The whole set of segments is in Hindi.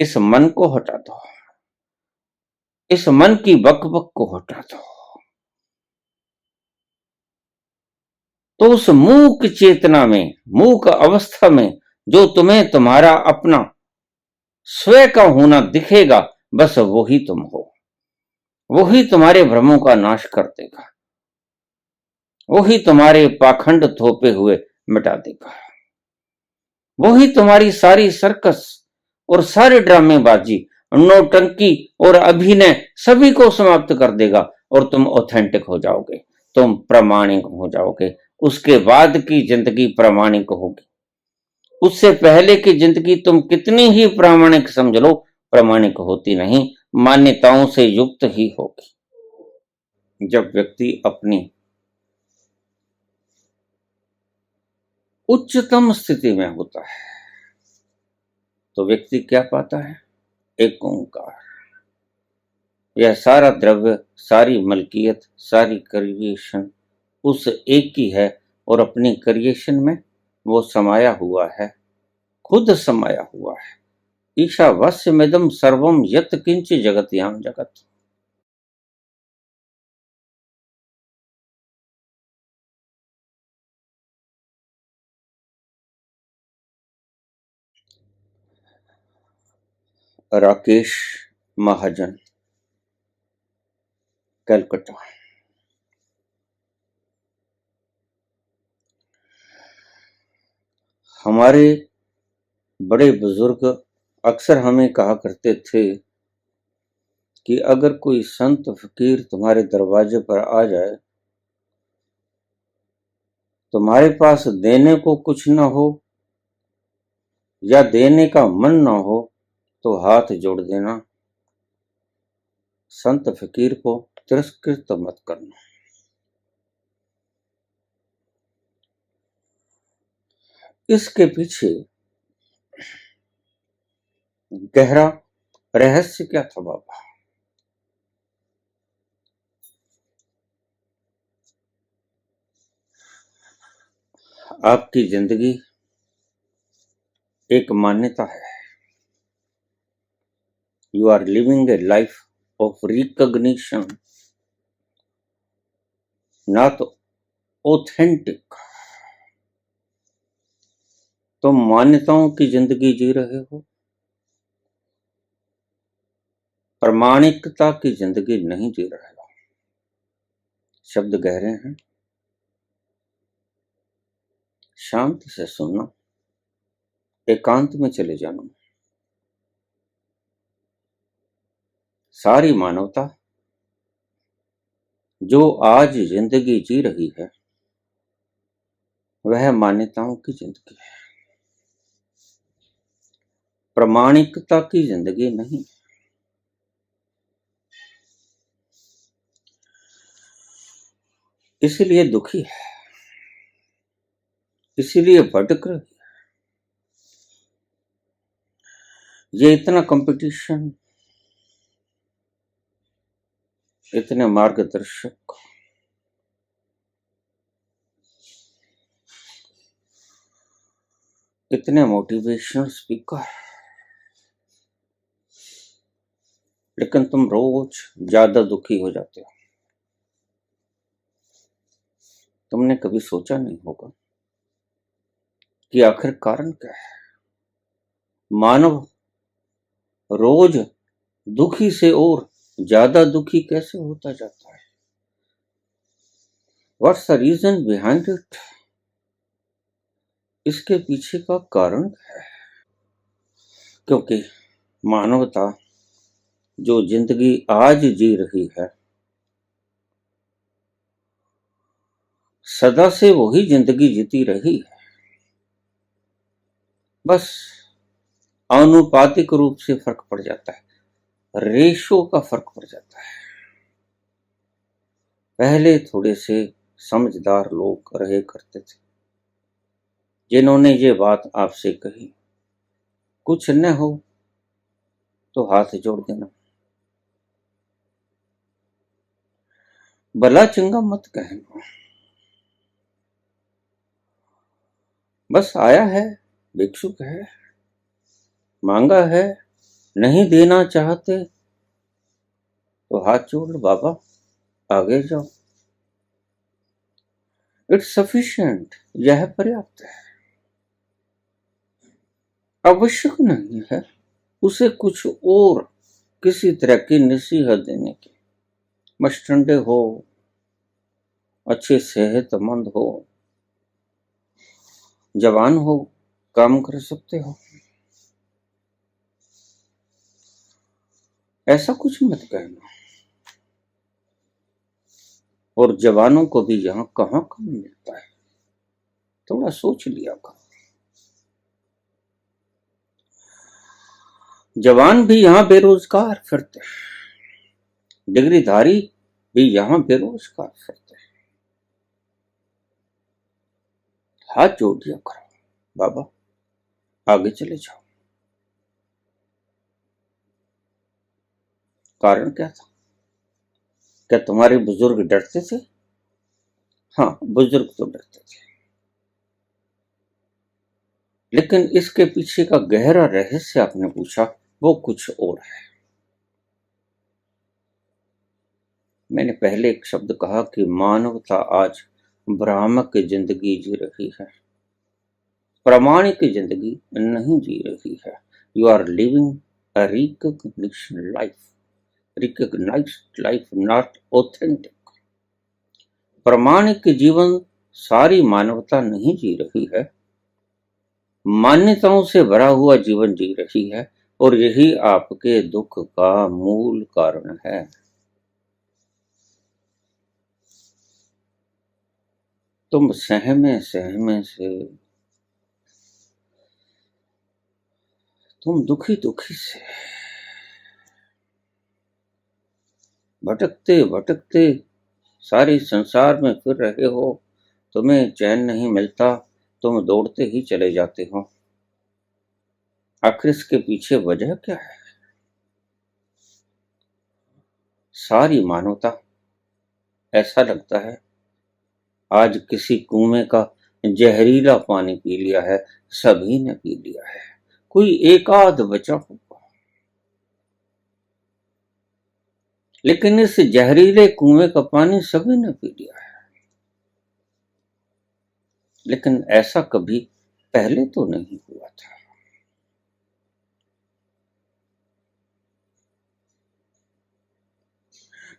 इस मन को हटा दो, इस मन की बकबक को हटा दो, तो उस मूक चेतना में, मूक अवस्था में जो तुम्हें तुम्हारा अपना स्वयं का होना दिखेगा, बस वही तुम हो। वही तुम्हारे भ्रमों का नाश कर देगा, वही तुम्हारे पाखंड थोपे हुए मिटा देगा, वही तुम्हारी सारी सर्कस और सारी ड्रामेबाजी, नौटंकी और अभिनय सभी को समाप्त कर देगा और तुम ऑथेंटिक हो जाओगे, तुम प्रामाणिक हो जाओगे। उसके बाद की जिंदगी प्रामाणिक होगी, उससे पहले की जिंदगी तुम कितनी ही प्रामाणिक समझ लो, प्रामाणिक होती नहीं, मान्यताओं से युक्त ही होगी। जब व्यक्ति अपनी उच्चतम स्थिति में होता है तो व्यक्ति क्या पाता है? एक ओंकार। यह सारा द्रव्य, सारी मलकियत, सारी क्रिएशन उस एक की है और अपनी क्रिएशन में वो समाया हुआ है, खुद समाया हुआ है। ईशावास्यमिदं सर्वं यत् किंच जगत्याम जगत। राकेश महाजन, कलकत्ता। हमारे बड़े बुजुर्ग अक्सर हमें कहा करते थे कि अगर कोई संत फकीर तुम्हारे दरवाजे पर आ जाए, तुम्हारे पास देने को कुछ न हो या देने का मन न हो, तो हाथ जोड़ देना, संत फकीर को तिरस्कृत मत करना। इसके पीछे गहरा रहस्य क्या था बाबा? आपकी जिंदगी एक मान्यता है। You are living a life of recognition, not authentic. तुम मान्यताओं की जिंदगी जी रहे हो, प्रामाणिकता की जिंदगी नहीं जी रहे हो। शब्द गहरे हैं, शांति से सुनना, एकांत में चले जाना। सारी मानवता जो आज जिंदगी जी रही है वह मान्यताओं की जिंदगी है, प्रामाणिकता की जिंदगी नहीं। इसीलिए दुखी है, इसीलिए भटक रही है। ये इतना कंपटीशन, इतने मार्गदर्शक, इतने मोटिवेशनल स्पीकर, लेकिन तुम रोज ज्यादा दुखी हो जाते हो। तुमने कभी सोचा नहीं होगा कि आखिर कारण क्या है? मानव रोज दुखी से और ज्यादा दुखी कैसे होता जाता है? What's the reason behind it? इसके पीछे का कारण है क्योंकि मानवता जो जिंदगी आज जी रही है, सदा से वही जिंदगी जीती रही है, बस आनुपातिक रूप से फर्क पड़ जाता है, रेशो का फर्क पड़ जाता है। पहले थोड़े से समझदार लोग रहे करते थे जिन्होंने ये बात आपसे कही, कुछ न हो तो हाथ जोड़ देना, भला चंगा मत कहना। बस आया है, भिक्षुक है, मांगा है, नहीं देना चाहते तो हाथ जोड़ लो, बाबा आगे जाओ। इट्स सफिशिएंट, यह पर्याप्त है, आवश्यक नहीं है उसे कुछ और किसी तरह की नसीहत देने की। मस्टंडे हो, अच्छे सेहतमंद हो, जवान हो, काम कर सकते हो, ऐसा कुछ मत कहना। और जवानों को भी यहाँ कहाँ काम मिलता है, थोड़ा सोच लिया करो। जवान भी यहाँ बेरोजगार फिरते हैं, डिग्रीधारी भी यहाँ बेरोजगार फिरते हैं। हाथ जोड़ दिया करो, बाबा आगे चले जाओ। कारण क्या था? क्या तुम्हारे बुजुर्ग डरते थे? हाँ, बुजुर्ग तो डरते थे, लेकिन इसके पीछे का गहरा रहस्य आपने पूछा, वो कुछ और है। मैंने पहले एक शब्द कहा कि मानवता आज भ्रामक जिंदगी जी रही है, प्रामाणिक जिंदगी नहीं जी रही है। You are living a recognition life, recognized life, not authentic. प्रामाणिक जीवन सारी मानवता नहीं जी रही है, मान्यताओं से भरा हुआ जीवन जी रही है, और यही आपके दुख का मूल कारण है। तुम सहमे सहमे से, तुम दुखी दुखी से भटकते भटकते सारे संसार में फिर रहे हो, तुम्हें चैन नहीं मिलता, तुम दौड़ते ही चले जाते हो। आखिर इसके पीछे वजह क्या है? सारी मानवता, ऐसा लगता है आज किसी कुएं का जहरीला पानी पी लिया है, सभी ने पी लिया है, कोई एकाध बचा होगा। लेकिन इस जहरीले कुएं का पानी सभी ने पी लिया है, लेकिन ऐसा कभी पहले तो नहीं हुआ था।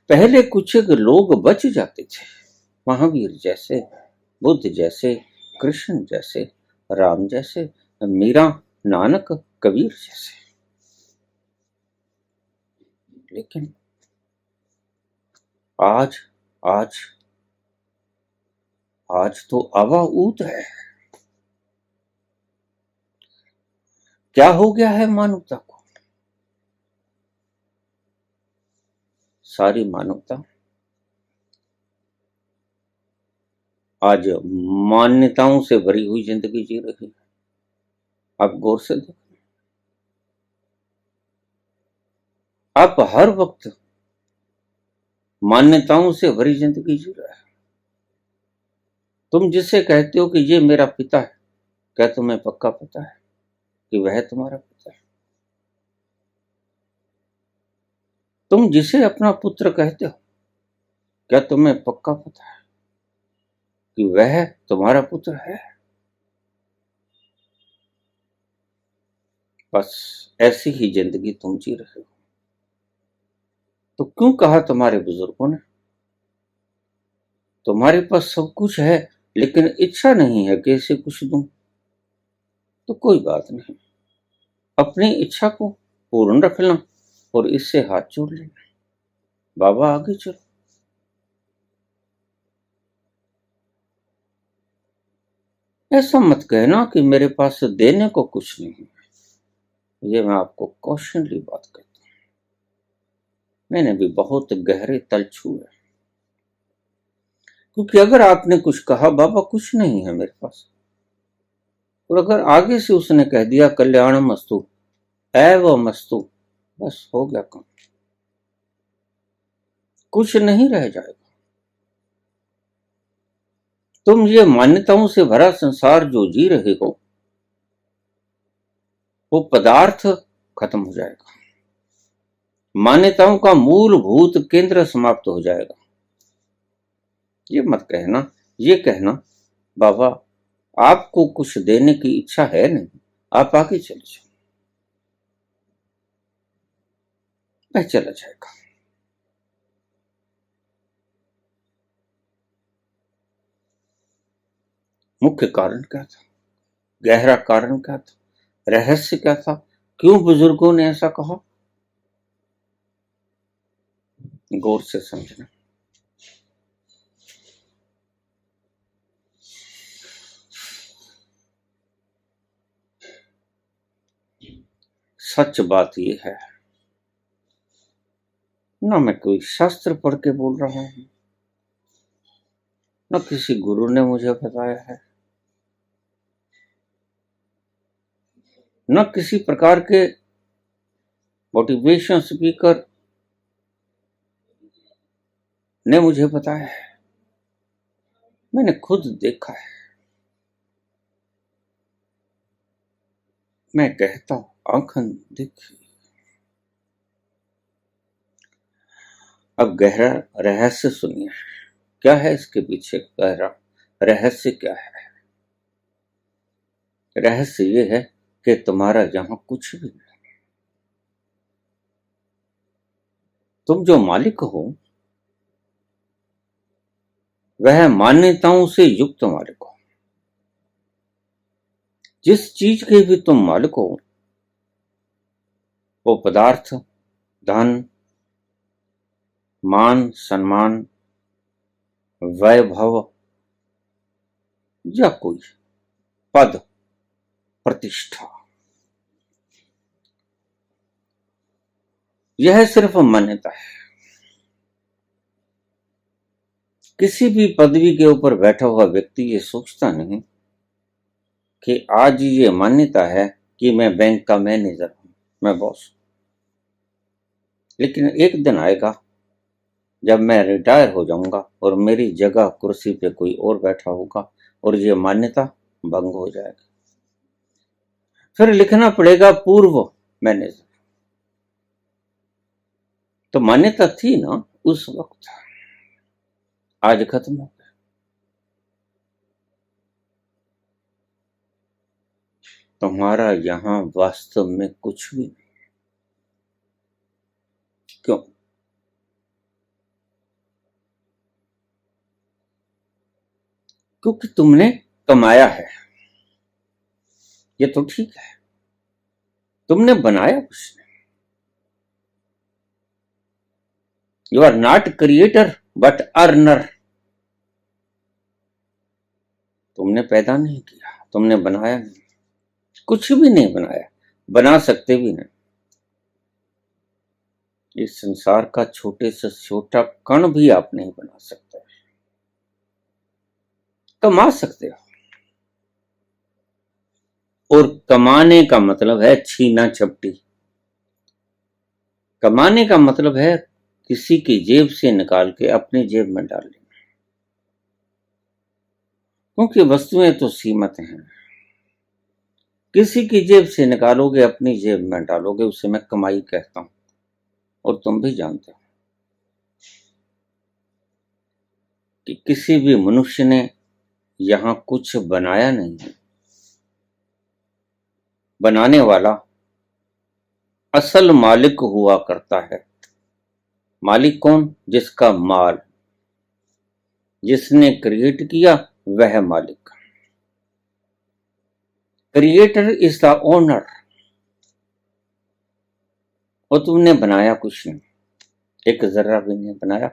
पहले कुछ लोग बच जाते थे, महावीर जैसे, बुद्ध जैसे, कृष्ण जैसे, राम जैसे, मीरा, नानक, कबीर जैसे। लेकिन आज आज आज तो अवाऊद है। क्या हो गया है मानवता को? सारी मानवता आज मान्यताओं से भरी हुई जिंदगी जी रही है। आप गौर से देखो, आप हर वक्त मान्यताओं से भरी जिंदगी जी रहा है। तुम जिसे कहते हो कि ये मेरा पिता है, क्या तुम्हें पक्का पता है कि वह तुम्हारा पिता है? तुम जिसे अपना पुत्र कहते हो, क्या तुम्हें पक्का पता है कि वह तुम्हारा पुत्र है? बस ऐसी ही जिंदगी तुम जी रहे हो। तो क्यों कहा तुम्हारे बुजुर्गों ने, तुम्हारे पास सब कुछ है लेकिन इच्छा नहीं है कि इसे कुछ दूं? तो कोई बात नहीं, अपनी इच्छा को पूर्ण रखना और इससे हाथ जोड़ लेना, बाबा आगे चलो। ऐसा मत कहना कि मेरे पास देने को कुछ नहीं है। ये मैं आपको कौशनली बात करता हूं, मैंने भी बहुत गहरे तल छुए। क्योंकि अगर आपने कुछ कहा बाबा कुछ नहीं है मेरे पास, और अगर आगे से उसने कह दिया कल्याणमस्तु एवमस्तु, बस हो गया काम, कुछ नहीं रह जाएगा। तुम ये मान्यताओं से भरा संसार जो जी रहे हो, वो पदार्थ खत्म हो जाएगा। मान्यताओं का मूलभूत केंद्र समाप्त हो जाएगा। ये मत कहना, ये कहना बाबा आपको कुछ देने की इच्छा है नहीं, आप आगे चले जाओ, वह चला जाएगा। मुख्य कारण क्या था, गहरा कारण क्या था, रहस्य क्या था, क्यों बुजुर्गों ने ऐसा कहा, गौर से समझना। सच बात यह है, ना मैं कोई शास्त्र पढ़ के बोल रहा हूं, न किसी गुरु ने मुझे बताया है, न किसी प्रकार के मोटिवेशन स्पीकर ने मुझे बताया है, मैंने खुद देखा है। मैं कहता आंखन देखी। अब गहरा रहस्य सुनिए, क्या है इसके पीछे गहरा रहस्य, क्या है रहस्य? ये है कि तुम्हारा यहां कुछ भी नहीं, तुम जो मालिक हो वह मान्यताओं से युक्त मालिक हो। जिस चीज के भी तुम मालिक हो वो पदार्थ, धन, मान सम्मान, वैभव या कोई पद प्रतिष्ठा, यह सिर्फ मान्यता है। किसी भी पदवी के ऊपर बैठा हुआ व्यक्ति ये सोचता नहीं कि आज ये मान्यता है कि मैं बैंक का मैनेजर हूं, मैं बॉस। लेकिन एक दिन आएगा जब मैं रिटायर हो जाऊंगा और मेरी जगह कुर्सी पे कोई और बैठा होगा और ये मान्यता भंग हो जाएगी। फिर लिखना पड़ेगा पूर्व मैनेजर। तो मान्यता थी ना उस वक्त, आज खत्म हो गया। तुम्हारा यहां वास्तव में कुछ भी नहीं। क्यों? क्योंकि तुमने कमाया है, ये तो ठीक है, तुमने बनाया कुछ नहीं। You are not creator but earner. तुमने पैदा नहीं किया, तुमने बनाया नहीं, कुछ भी नहीं बनाया, बना सकते भी नहीं। इस संसार का छोटे से छोटा कण भी आप नहीं बना सकते, कमा सकते हो। और कमाने का मतलब है छीना झपटी। कमाने का मतलब है किसी की जेब से निकाल के अपनी जेब में डाल लेना। क्योंकि वस्तुएं तो सीमित हैं, किसी की जेब से निकालोगे अपनी जेब में डालोगे, उसे मैं कमाई कहता हूं और तुम भी जानते हो कि किसी भी मनुष्य ने यहां कुछ बनाया नहीं है। बनाने वाला असल मालिक हुआ करता है। मालिक कौन? जिसका माल, जिसने क्रिएट किया वह मालिक। Creator is the owner. और तुमने बनाया कुछ नहीं, एक जर्रा भी नहीं बनाया,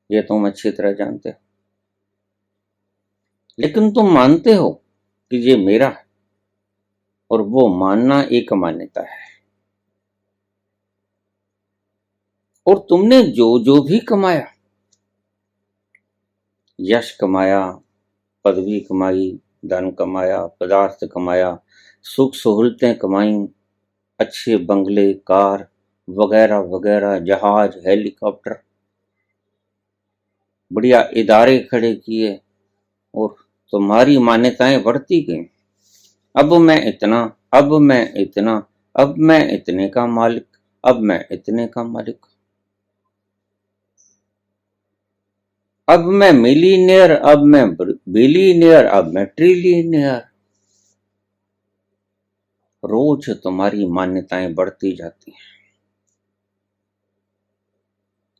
ये तुम अच्छी तरह जानते हो। लेकिन तुम मानते हो कि ये मेरा है, और वो मानना एक मान्यता है। और तुमने जो जो भी कमाया, यश कमाया, पदवी कमाई, धन कमाया, पदार्थ कमाया, सुख सहूलतें कमाई, अच्छे बंगले, कार वगैरह वगैरह, जहाज, हेलीकॉप्टर, बढ़िया इदारे खड़े किए, और तुम्हारी मान्यताएं बढ़ती गई। अब मैं इतना, अब मैं इतना, अब मैं इतने का मालिक, अब मैं इतने का मालिक, अब मैं मिलीनियर, अब मैं बिलीनियर, अब मैं ट्रिलियनियर। रोज तुम्हारी मान्यताएं बढ़ती जाती हैं।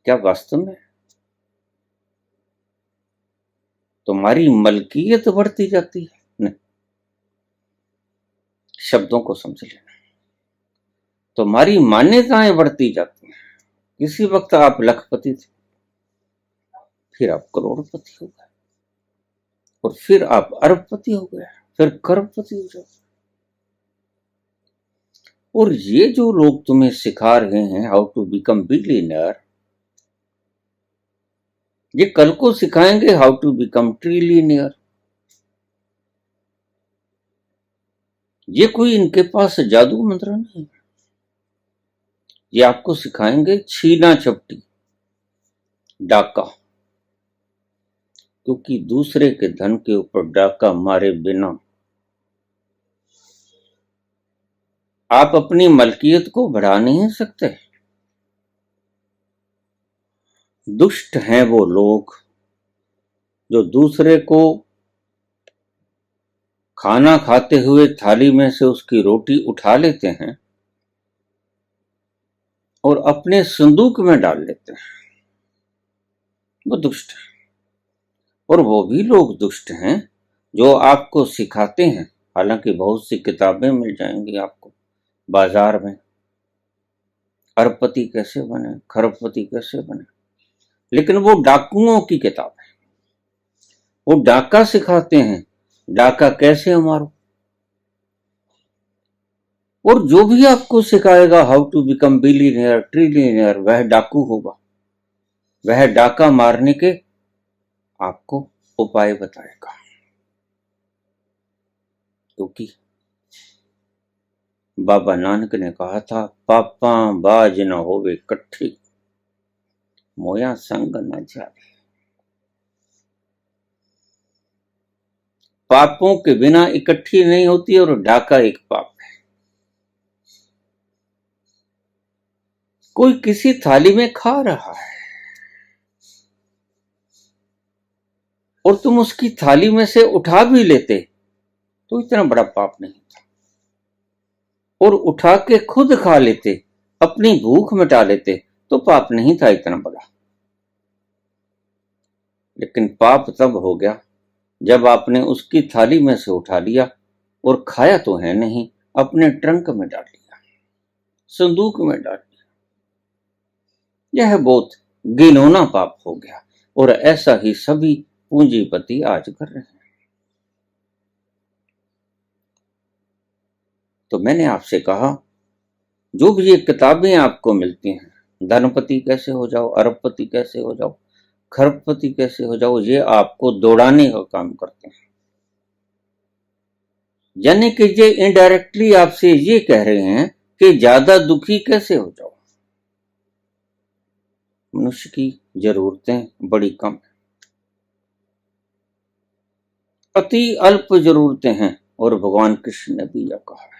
क्या वास्तव में तुम्हारी मलकियत बढ़ती जाती है? नहीं, शब्दों को समझ लेना। तुम्हारी मान्यताएं बढ़ती जाती हैं। किसी वक्त आप लखपति थे, फिर आप करोड़पति हो गए, और फिर आप अरबपति हो गए, फिर करोड़पति हो जाओ। और ये जो लोग तुम्हें सिखा रहे हैं हाउ टू बिकम बिलियनर, ये कल को सिखाएंगे हाउ टू बिकम ट्रिलियनियर। ये कोई इनके पास जादू मंत्र नहीं, ये आपको सिखाएंगे छीना झपटी, डाका। क्योंकि दूसरे के धन के ऊपर डाका मारे बिना आप अपनी मलकियत को बढ़ा नहीं सकते। दुष्ट हैं वो लोग जो दूसरे को खाना खाते हुए थाली में से उसकी रोटी उठा लेते हैं और अपने संदूक में डाल लेते हैं। वो दुष्ट है। और वो भी लोग दुष्ट हैं जो आपको सिखाते हैं, हालांकि बहुत सी किताबें मिल जाएंगी आपको बाजार में, अरबपति कैसे बने, खरबपति कैसे बने, लेकिन वो डाकुओं की किताब है। वो डाका सिखाते हैं, डाका कैसे मारो। और जो भी आपको सिखाएगा how to become billionaire trillionaire, वह डाकू होगा। वह डाका मारने के आपको उपाय बताएगा। क्योंकि बाबा नानक ने कहा था, पापा बाज न होवे कट्ठी, मोया संग न जावे। पापों के बिना इकट्ठी नहीं होती, और डाका एक पाप है। कोई किसी थाली में खा रहा है और तुम उसकी थाली में से उठा भी लेते तो इतना बड़ा पाप नहीं था, और उठा के खुद खा लेते, अपनी भूख मिटा लेते, तो पाप नहीं था इतना बड़ा। लेकिन पाप तब हो गया जब आपने उसकी थाली में से उठा लिया और खाया तो है नहीं, अपने ट्रंक में डाल लिया, संदूक में डाल लिया। यह बहुत घिनौना पाप हो गया, और ऐसा ही सभी पूंजीपति आज कर रहे हैं। तो मैंने आपसे कहा, जो भी ये किताबें आपको मिलती हैं, धनपति कैसे हो जाओ, अरबपति कैसे हो जाओ, खरबपति कैसे हो जाओ, ये आपको दौड़ाने का काम करते हैं। यानी कि ये इनडायरेक्टली आपसे ये कह रहे हैं कि ज्यादा दुखी कैसे हो जाओ। मनुष्य की जरूरतें बड़ी कम है, अति अल्प जरूरतें हैं, और भगवान कृष्ण ने भी यह कहा है,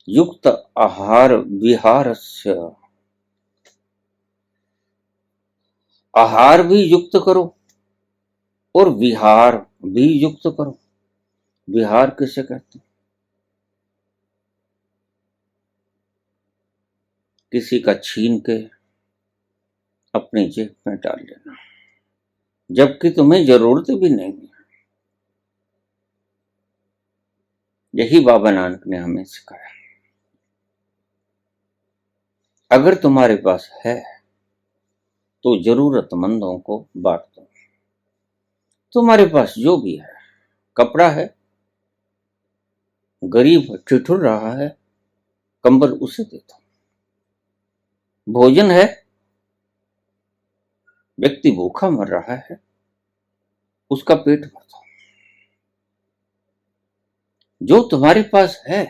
युक्त आहार विहारस्य। आहार भी युक्त करो और विहार भी युक्त करो। विहार किसे कहते हैं? किसी का छीन के अपनी जेब में डाल लेना, जबकि तुम्हें जरूरत भी नहीं है। यही बाबा नानक ने हमें सिखाया। अगर तुम्हारे पास है तो जरूरतमंदों को बांट दो। तुम्हारे पास जो भी है, कपड़ा है, गरीब ठिठुर रहा है, कंबल उसे दे दो। भोजन है, व्यक्ति भूखा मर रहा है, उसका पेट भर दो। जो तुम्हारे पास है,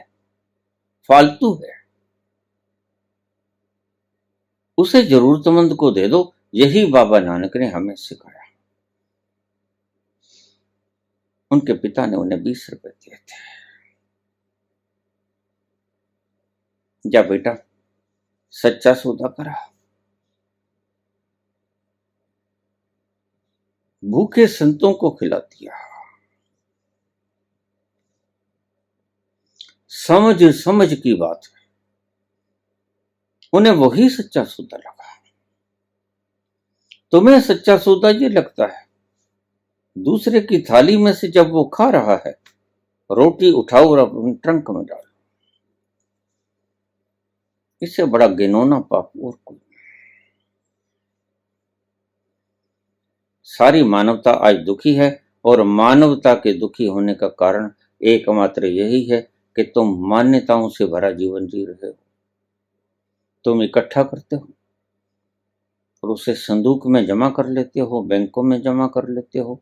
फालतू है, उसे जरूरतमंद को दे दो। यही बाबा नानक ने हमें सिखाया। उनके पिता ने उन्हें 20 रुपए दिए थे। जा बेटा सच्चा सौदा करा, भूखे संतों को खिला दिया। समझ समझ की बात है, उन्हें वही सच्चा सौदा लगा। तुम्हें सच्चा सौदा ये लगता है दूसरे की थाली में से जब वो खा रहा है, रोटी उठाओ और अपने ट्रंक में डालो। इससे बड़ा घिनौना पाप और कोई। सारी मानवता आज दुखी है और मानवता के दुखी होने का कारण एकमात्र यही है कि तुम मान्यताओं से भरा जीवन जी रहे हो। तुम इकट्ठा करते हो और उसे संदूक में जमा कर लेते हो, बैंकों में जमा कर लेते हो,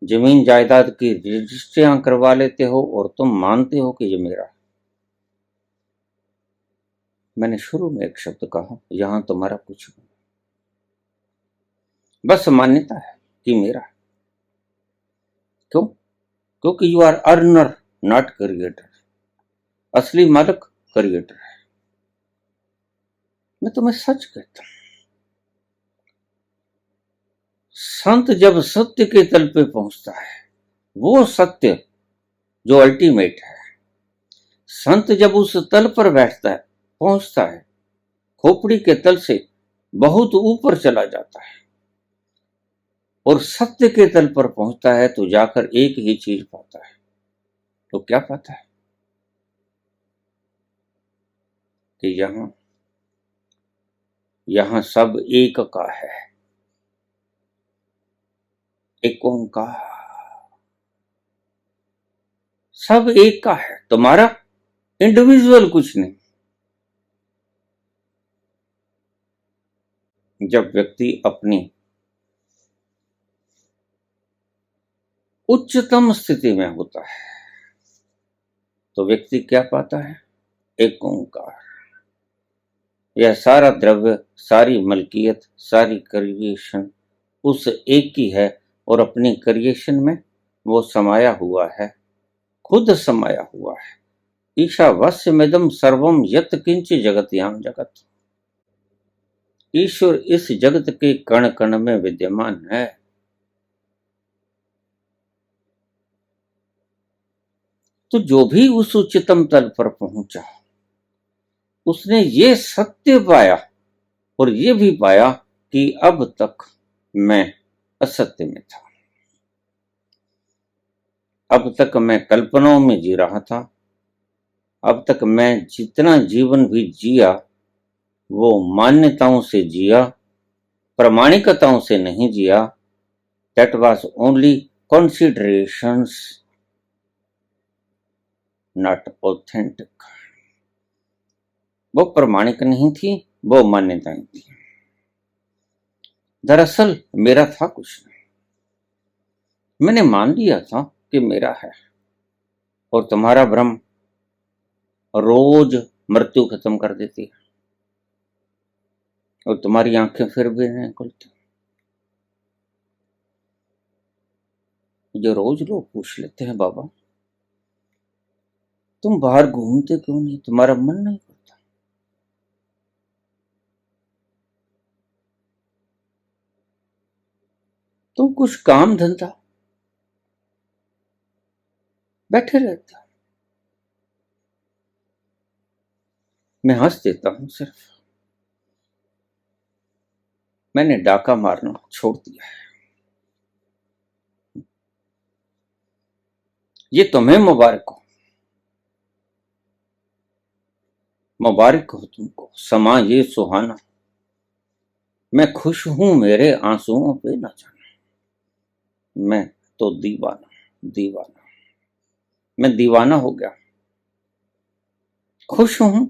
जमीन जायदाद की रजिस्ट्रियां करवा लेते हो और तुम मानते हो कि ये मेरा है। मैंने शुरू में एक शब्द कहा, यहां तुम्हारा कुछ नहीं, बस मान्यता है कि मेरा है। क्यों? क्योंकि you are earner not creator. असली मालिक क्रिएटर है। मैं तुम्हें सच कहता हूं, संत जब सत्य के तल पे पहुंचता है, वो सत्य जो अल्टीमेट है, संत जब उस तल पर बैठता है, पहुंचता है, खोपड़ी के तल से बहुत ऊपर चला जाता है और सत्य के तल पर पहुंचता है, तो जाकर एक ही चीज पाता है। तो क्या पाता है? कि यहां सब एक का है, एक ओंकार, सब एक का है, तुम्हारा इंडिविजुअल कुछ नहीं। जब व्यक्ति अपनी उच्चतम स्थिति में होता है तो व्यक्ति क्या पाता है? एक ओंकार। यह सारा द्रव्य, सारी मलकियत, सारी क्रिएशन उस एक की है और अपनी क्रिएशन में वो समाया हुआ है, खुद समाया हुआ है। ईशावास्यमिदं सर्वम यत् किंच जगत्याम जगत। ईश्वर इस जगत के कण कण में विद्यमान है। तो जो भी उस उच्चतम तल पर पहुंचा, उसने ये सत्य पाया और ये भी पाया कि अब तक मैं असत्य में था, अब तक मैं कल्पनाओं में जी रहा था, अब तक मैं जितना जीवन भी जिया वो मान्यताओं से जिया, प्रामाणिकताओं से नहीं जिया। That was only considerations, not authentic. वो प्रामाणिक नहीं थी, वो मान्यताएं थी। दरअसल मेरा था कुछ नहीं, मैंने मान लिया था कि मेरा है। और तुम्हारा भ्रम रोज मृत्यु खत्म कर देती है और तुम्हारी आंखें फिर भी नहीं खुलती। जो रोज लोग पूछ लेते हैं, बाबा तुम बाहर घूमते क्यों नहीं, तुम्हारा मन नहीं करता? तुम कुछ काम धंधा, बैठे रहते हो। मैं हंस देता हूं सिर्फ। मैंने डाका मारना छोड़ दिया है। ये तुम्हें मुबारक हो, मुबारक हो तुमको, समा ये सुहाना। मैं खुश हूं मेरे आंसुओं पे न जाना। मैं तो दीवाना दीवाना, मैं दीवाना हो गया। खुश हूं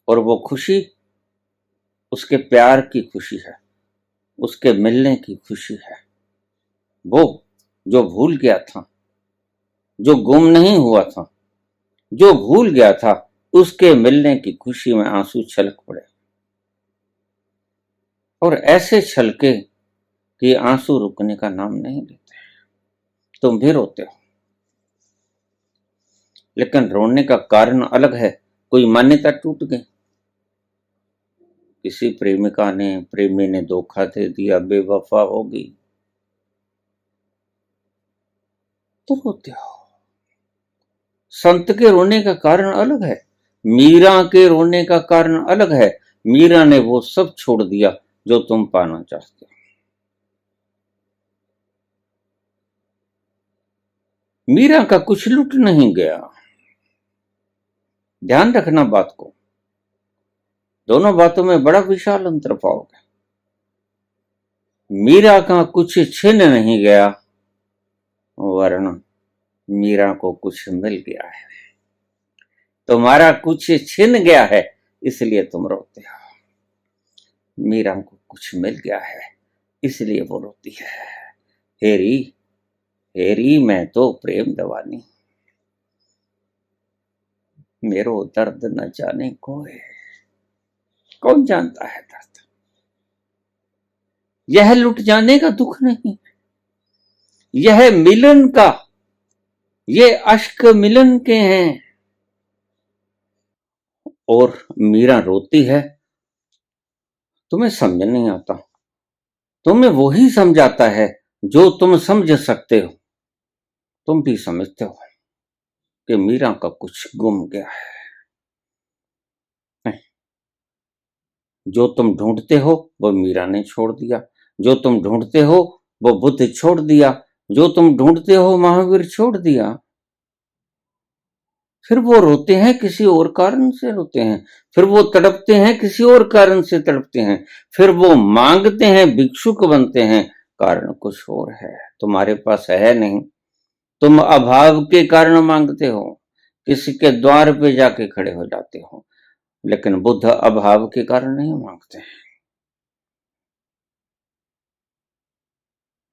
और वो खुशी उसके प्यार की खुशी है, उसके मिलने की खुशी है। वो जो भूल गया था, जो गुम नहीं हुआ था, जो भूल गया था, उसके मिलने की खुशी में आंसू छलक पड़े। और ऐसे छलके कि आंसू रुकने का नाम नहीं लेते। तुम भी रोते हो, लेकिन रोने का कारण अलग है। कोई मान्यता टूट गई, किसी प्रेमिका ने प्रेमी ने धोखा दे दिया, बेवफा हो गई, तो रोते हो। संत के रोने का कारण अलग है, मीरा के रोने का कारण अलग है। मीरा ने वो सब छोड़ दिया जो तुम पाना चाहते हो। मीरा का कुछ लुट नहीं गया, ध्यान रखना बात को। दोनों बातों में बड़ा विशाल अंतर पाओगे। मीरा का कुछ छिन नहीं गया, वरना मीरा को कुछ मिल गया है। तुम्हारा कुछ छिन गया है, इसलिए तुम रोते हो। मीरा को कुछ मिल गया है, इसलिए वो रोती है। हेरी हेरी मैं तो प्रेम दवानी, मेरो दर्द न जाने कोई। कौन जानता है दर्द? यह लुट जाने का दुख नहीं, यह मिलन का, ये अश्क मिलन के हैं। और मीरा रोती है, तुम्हें समझ नहीं आता। तुम्हें वही समझाता है जो तुम समझ सकते हो। तुम भी समझते हो कि मीरा का कुछ गुम गया है। जो तुम ढूंढते हो वो मीरा ने छोड़ दिया, जो तुम ढूंढते हो वो बुद्ध छोड़ दिया, जो तुम ढूंढते हो महावीर छोड़ दिया। फिर वो रोते हैं, किसी और कारण से रोते हैं। फिर वो तड़पते हैं, किसी और कारण से तड़पते हैं। फिर वो मांगते हैं, भिक्षुक बनते हैं, कारण कुछ और है, तुम्हारे पास है नहीं। तुम अभाव के कारण मांगते हो, किसी के द्वार पे जाके खड़े हो जाते हो। लेकिन बुद्ध अभाव के कारण नहीं मांगते हैं।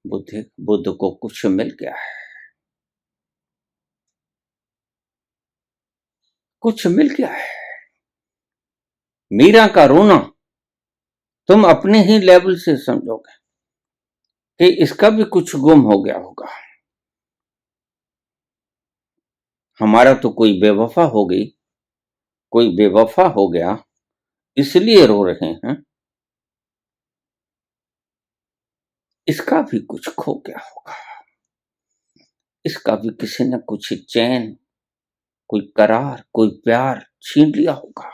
बुद्ध को कुछ मिल गया है, कुछ मिल गया है। मीरा का रोना तुम अपने ही लेवल से समझोगे कि इसका भी कुछ गुम हो गया होगा। हमारा तो कोई बेवफा हो गई, कोई बेवफा हो गया, इसलिए रो रहे हैं। इसका भी कुछ खो गया होगा, इसका भी किसी ने कुछ चैन, कोई करार, कोई प्यार छीन लिया होगा।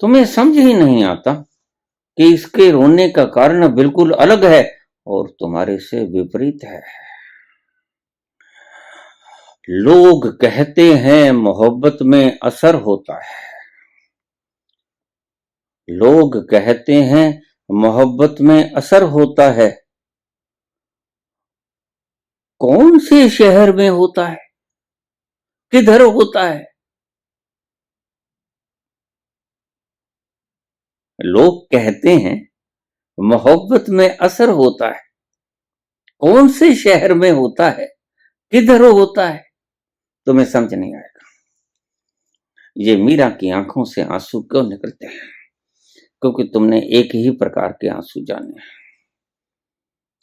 तुम्हें समझ ही नहीं आता कि इसके रोने का कारण बिल्कुल अलग है और तुम्हारे से विपरीत है। लोग कहते हैं मोहब्बत में असर होता है, लोग कहते हैं मोहब्बत में असर होता है। कौन से शहर में होता है, किधर होता है? लोग कहते हैं मोहब्बत में असर होता है, कौन से शहर में होता है, किधर होता है? तुम्हें समझ नहीं आएगा। ये मीरा की आंखों से आंसू क्यों निकलते हैं? क्योंकि तुमने एक ही प्रकार के आंसू जाने हैं,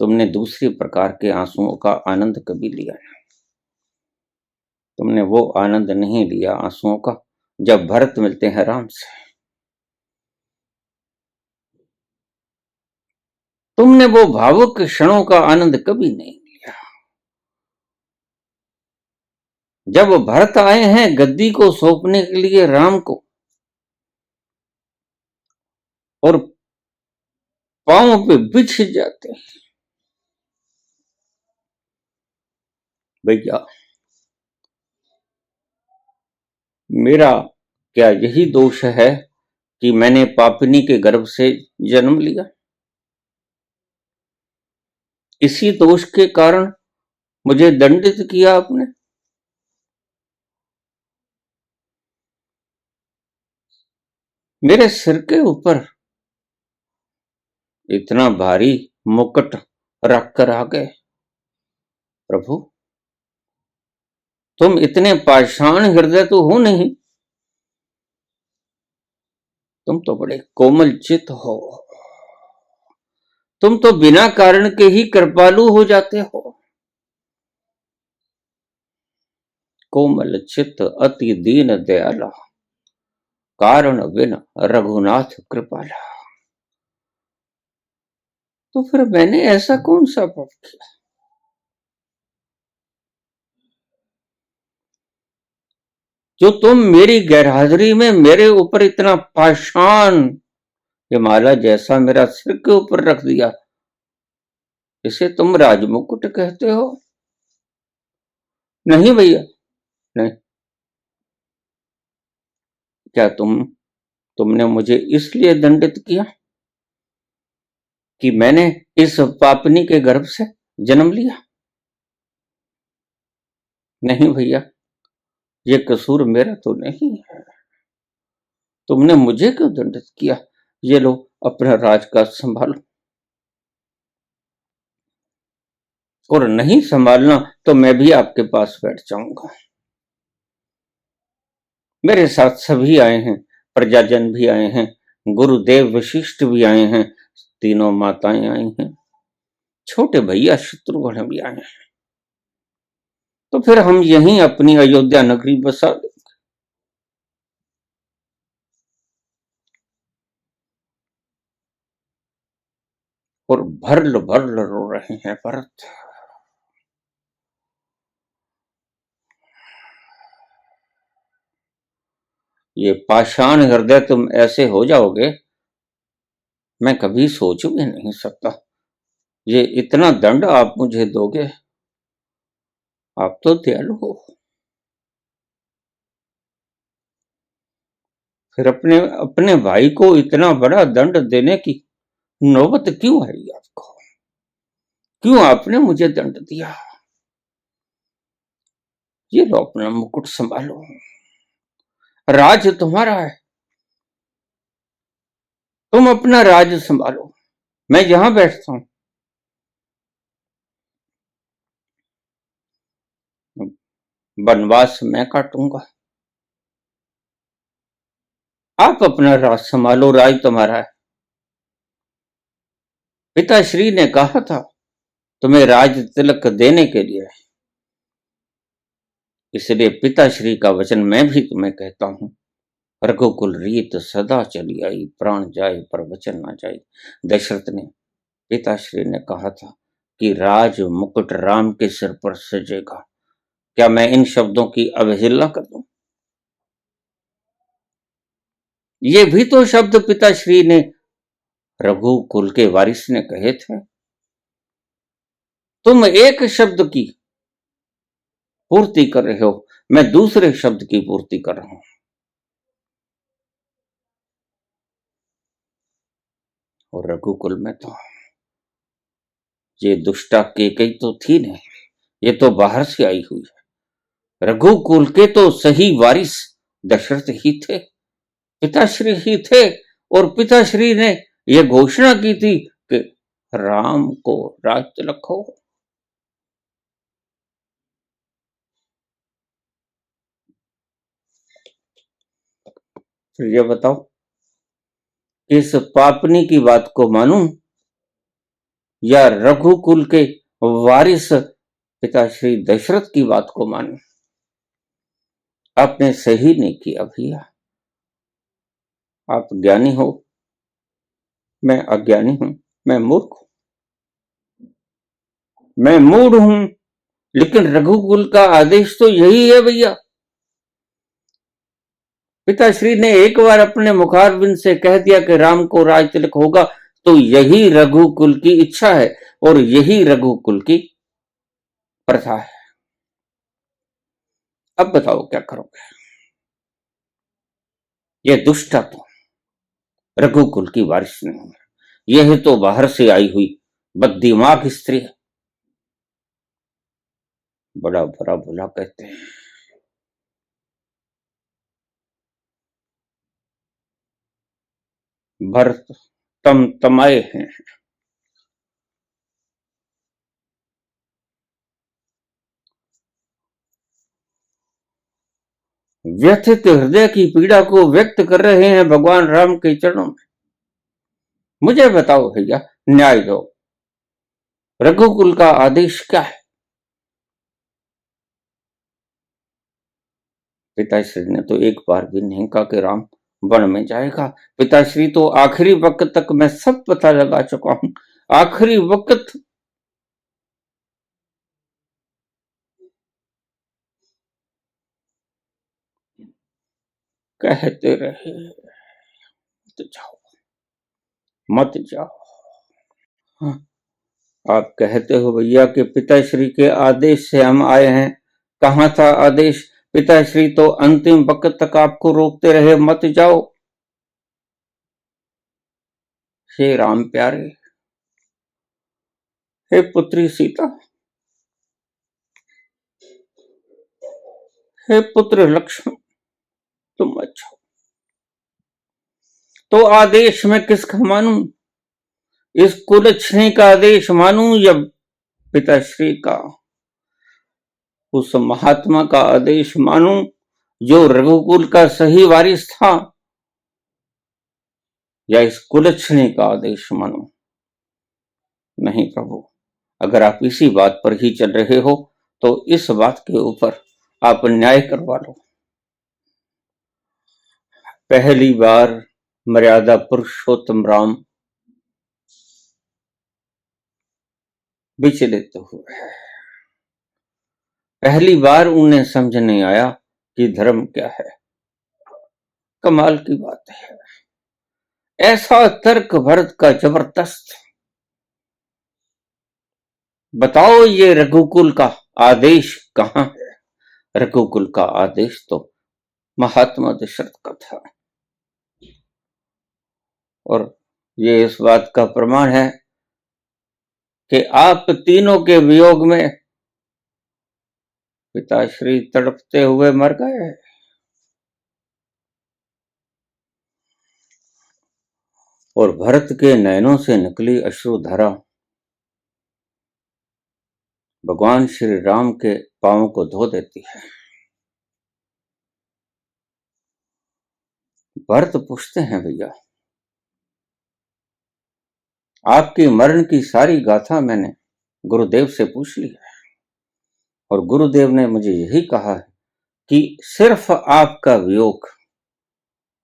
तुमने दूसरे प्रकार के आंसुओं का आनंद कभी लिया नहीं। तुमने वो आनंद नहीं लिया आंसुओं का जब भरत मिलते हैं राम से। तुमने वो भावुक क्षणों का आनंद कभी नहीं लिया। जब भरत आए हैं गद्दी को सौंपने के लिए राम को, और पांव पे बिछ जाते हैं, भैया मेरा क्या यही दोष है कि मैंने पापिनी के गर्भ से जन्म लिया? इसी दोष के कारण मुझे दंडित किया आपने। मेरे सिर के ऊपर इतना भारी मुकुट रख कर आ गए। प्रभु तुम इतने पाषाण हृदय तो हो नहीं, तुम तो बड़े कोमल चित्त हो, तुम तो बिना कारण के ही कृपालु हो जाते हो। कोमल चित्त अति दीन दयाला, कारण बिन रघुनाथ कृपाला। तो फिर मैंने ऐसा कौन सा पाप किया जो तुम मेरी गैरहाजिरी में मेरे ऊपर इतना पाषाण हिमालय जैसा मेरा सिर के ऊपर रख दिया? इसे तुम राजमुकुट कहते हो? नहीं भैया, नहीं। क्या तुमने मुझे इसलिए दंडित किया कि मैंने इस पापनी के गर्भ से जन्म लिया? नहीं भैया, ये कसूर मेरा तो नहीं है। तुमने मुझे क्यों दंडित किया? ये लो, अपना राजकाज संभालो, और नहीं संभालना तो मैं भी आपके पास बैठ जाऊंगा। मेरे साथ सभी आए हैं, प्रजाजन भी आए हैं, गुरुदेव वशिष्ठ भी आए हैं, तीनों माताएं आई हैं, छोटे भैया शत्रुघ्न भी आए हैं। तो फिर हम यहीं अपनी अयोध्या नगरी बसा दें। और भरल भरल रो रहे हैं भरत। ये पाषाण हृदय तुम ऐसे हो जाओगे, मैं कभी सोच भी नहीं सकता। ये इतना दंड आप मुझे दोगे? आप तो दयालु हो। फिर अपने अपने भाई को इतना बड़ा दंड देने की नौबत क्यों आई आपको? क्यों आपने मुझे दंड दिया? ये लो, अपना मुकुट संभालो, राज तुम्हारा है, तुम अपना राज संभालो, मैं यहां बैठता हूं। वनवास मैं काटूंगा, आप अपना राज संभालो, राज तुम्हारा है। पिताश्री ने कहा था तुम्हें राज तिलक देने के लिए, इसलिए पिताश्री का वचन मैं भी तुम्हें कहता हूं। रघुकुल रीत सदा चली आई, प्राण जाए पर वचन ना जाए। दशरथ ने, पिताश्री ने कहा था कि राज मुकुट राम के सिर पर सजेगा। क्या मैं इन शब्दों की अवहेलना कर दूं? ये भी तो शब्द पिताश्री ने रघुकुल के वारिस ने कहे थे। तुम एक शब्द की पूर्ति कर रहे हो, मैं दूसरे शब्द की पूर्ति कर रहा हूं। और रघुकुल में तो ये दुष्टा केकई तो थी नहीं, ये तो बाहर से आई हुई है। रघुकुल के तो सही वारिस दशरथ ही थे, पिताश्री ही थे। और पिताश्री ने यह घोषणा की थी कि राम को राज तिलक हो। फिर ये बताओ, इस पापनी की बात को मानूं या रघुकुल के वारिस पिताश्री दशरथ की बात को मानूं? आपने सही नहीं किया भैया। आप ज्ञानी हो, मैं अज्ञानी हूं, मैं मूर्ख हूं, मैं मूढ़ हूं। लेकिन रघुकुल का आदेश तो यही है भैया। पिताश्री ने एक बार अपने मुखारबिंद से कह दिया कि राम को राज तिलक होगा, तो यही रघुकुल की इच्छा है और यही रघुकुल की प्रथा है। अब बताओ क्या करोगे? ये दुष्टा तो रघुकुल की वारिस नहीं है, यह तो बाहर से आई हुई बददिमाग स्त्री है। बड़ा बुरा बुला कहते हैं। भरत तम तमाए हैं। व्यथित हृदय की पीड़ा को व्यक्त कर रहे हैं भगवान राम के चरणों में। मुझे बताओ भैया, न्याय दो, रघुकुल का आदेश क्या है? पिताश्री ने तो एक बार भी नहीं कहा कि राम वन में जाएगा। पिताश्री तो आखिरी वक्त तक मैं सब पता लगा चुका हूं। आखिरी वक्त कहते रहे मत जाओ, मत जाओ। हाँ, आप कहते हो भैया कि पिताश्री के आदेश से हम आए हैं। कहाँ था आदेश? पिताश्री तो अंतिम वक्त तक आपको रोकते रहे, मत जाओ। हे राम प्यारे, हे पुत्री सीता, हे पुत्र लक्ष्मण, तुम मत जाओ। तो आदेश मैं किसका मानूं? इस कुलच्छनी का आदेश मानूं या पिताश्री का, उस महात्मा का आदेश मानूं जो रघुकुल का सही वारिस था, या इस कुलच्छनी का आदेश मानूं? नहीं प्रभु, अगर आप इसी बात पर ही चल रहे हो तो इस बात के ऊपर आप न्याय करवा लो। पहली बार मर्यादा पुरुषोत्तम राम विचलित हुए। पहली बार उन्हें समझ नहीं आया कि धर्म क्या है। कमाल की बात है, ऐसा तर्क भरत का जबरदस्त। बताओ ये रघुकुल का आदेश कहाँ है? रघुकुल का आदेश तो महात्मा दशरथ का था, और ये इस बात का प्रमाण है कि आप तीनों के वियोग में पिताश्री तड़पते हुए मर गए। और भरत के नयनों से निकली अश्रुधारा भगवान श्री राम के पांवों को धो देती है। भरत पूछते हैं, भैया आपकी मरण की सारी गाथा मैंने गुरुदेव से पूछ ली है, और गुरुदेव ने मुझे यही कहा है कि सिर्फ आपका वियोग,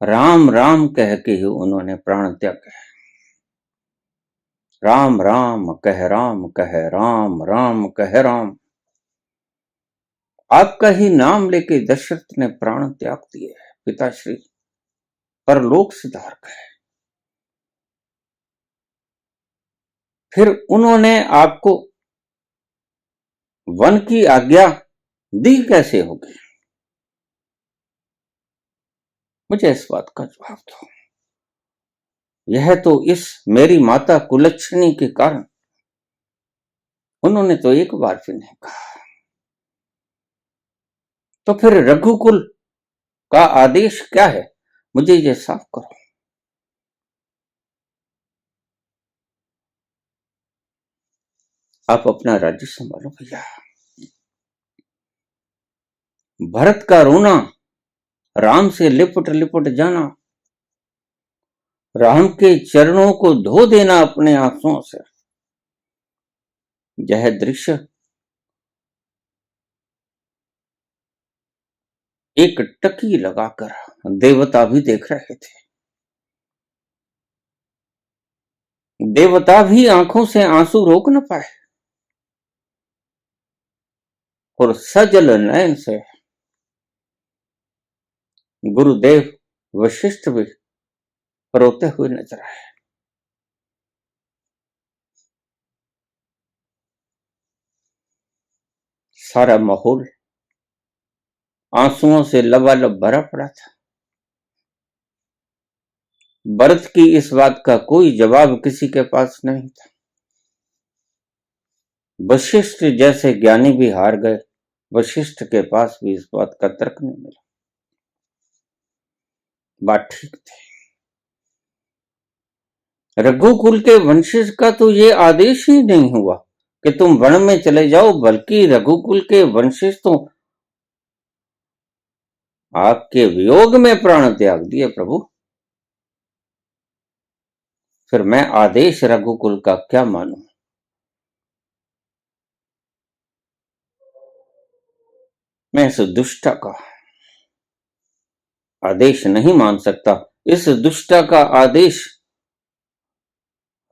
राम राम कह के ही उन्होंने प्राण त्याग है। राम राम कह राम कह राम राम कह राम, आपका ही नाम लेके दशरथ ने प्राण त्याग दिए है। पिताश्री परलोक सिधारक है। फिर उन्होंने आपको वन की आज्ञा दी कैसे होगी? मुझे इस बात का जवाब दो। यह तो इस मेरी माता कुलच्छनी के कारण, उन्होंने तो एक बार भी नहीं कहा। तो फिर रघुकुल का आदेश क्या है? मुझे ये साफ करो। आप अपना राज्य संभालो भैया। भरत का रोना, राम से लिपट लिपट जाना, राम के चरणों को धो देना अपने आंसुओं से, यह दृश्य एक टकी लगाकर देवता भी देख रहे थे। देवता भी आंखों से आंसू रोक न पाए, और सजल नयन से गुरुदेव वशिष्ठ भी रोते हुए नजर आए। सारा माहौल आंसुओं से लबालब भरा पड़ा था। भरत की इस बात का कोई जवाब किसी के पास नहीं था। वशिष्ठ जैसे ज्ञानी भी हार गए। वशिष्ठ के पास भी इस बात का तर्क नहीं मिला। बात ठीक थी। रघुकुल के वंशज का तो ये आदेश ही नहीं हुआ कि तुम वन में चले जाओ, बल्कि रघुकुल के वंशज तो आपके वियोग में प्राण त्याग दिए प्रभु। फिर मैं आदेश रघुकुल का क्या मानूं? मैं इस दुष्टा का आदेश नहीं मान सकता। इस दुष्टा का आदेश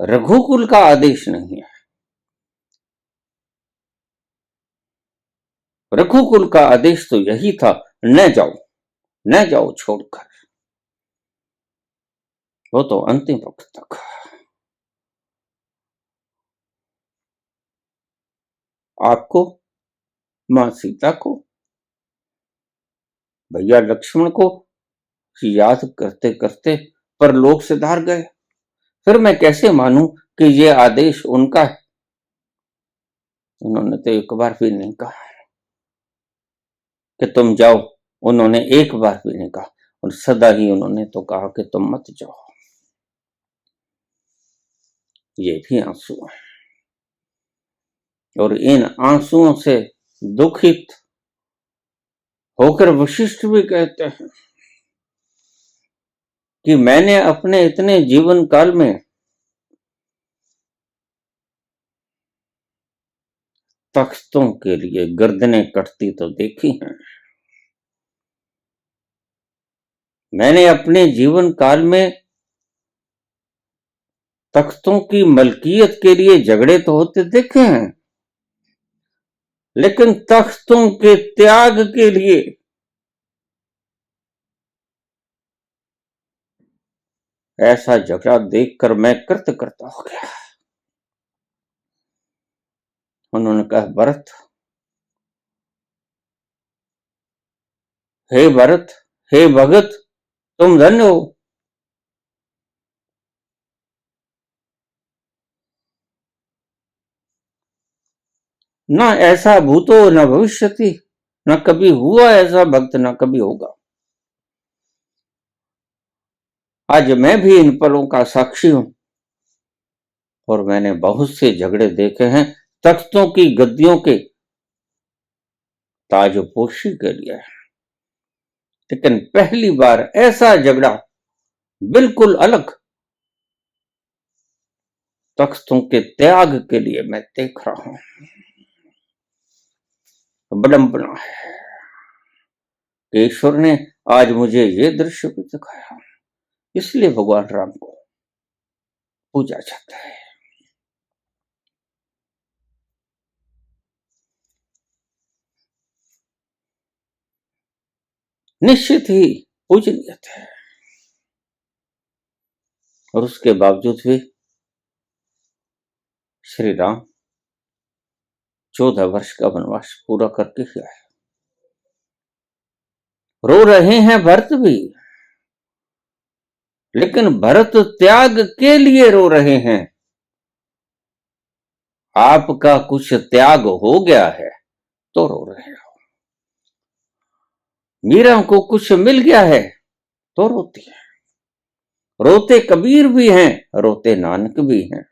रघुकुल का आदेश नहीं है। रघुकुल का आदेश तो यही था, न जाओ, न जाओ छोड़कर। वो तो अंतिम वक्त तक। आपको, मां सीता को, भैया लक्ष्मण को याद करते करते परलोक से धार गए। फिर मैं कैसे मानूं कि ये आदेश उनका है? उन्होंने तो एक बार भी नहीं कहा कि तुम जाओ। उन्होंने एक बार भी नहीं कहा, और सदा ही उन्होंने तो कहा कि तुम मत जाओ। ये भी आंसू है, और इन आंसुओं से दुखित होकर वशिष्ठ भी कहते हैं कि मैंने अपने इतने जीवन काल में तख्तों के लिए गर्दनें कटती तो देखी हैं। मैंने अपने जीवन काल में तख्तों की मलकियत के लिए झगड़े तो होते देखे हैं, लेकिन तख्तों के त्याग के लिए ऐसा झगड़ा देखकर मैं कृतकृत हो गया। उन्होंने कहा, भरत, हे भरत, हे भगत, तुम धन्य हो। न ऐसा भूतो न भविष्यति, न कभी हुआ ऐसा भक्त, न कभी होगा। आज मैं भी इन पलों का साक्षी हूं, और मैंने बहुत से झगड़े देखे हैं तख्तों की गद्दियों के ताजपोशी के लिए। लेकिन पहली बार ऐसा झगड़ा बिल्कुल अलग तख्तों के त्याग के लिए मैं देख रहा हूं। बड़म्बना है कि ईश्वर ने आज मुझे ये दृश्य भी दिखाया, इसलिए भगवान राम को पूजा जाता है। निश्चित ही पूजनीय थे, और उसके बावजूद भी श्री राम 14 वर्ष का वनवास पूरा करके ही आए। रो रहे हैं भरत भी, लेकिन भरत त्याग के लिए रो रहे हैं। आपका कुछ त्याग हो गया है तो रो रहे हो। मीरा को कुछ मिल गया है तो रोती है। रोते कबीर भी हैं, रोते नानक भी हैं।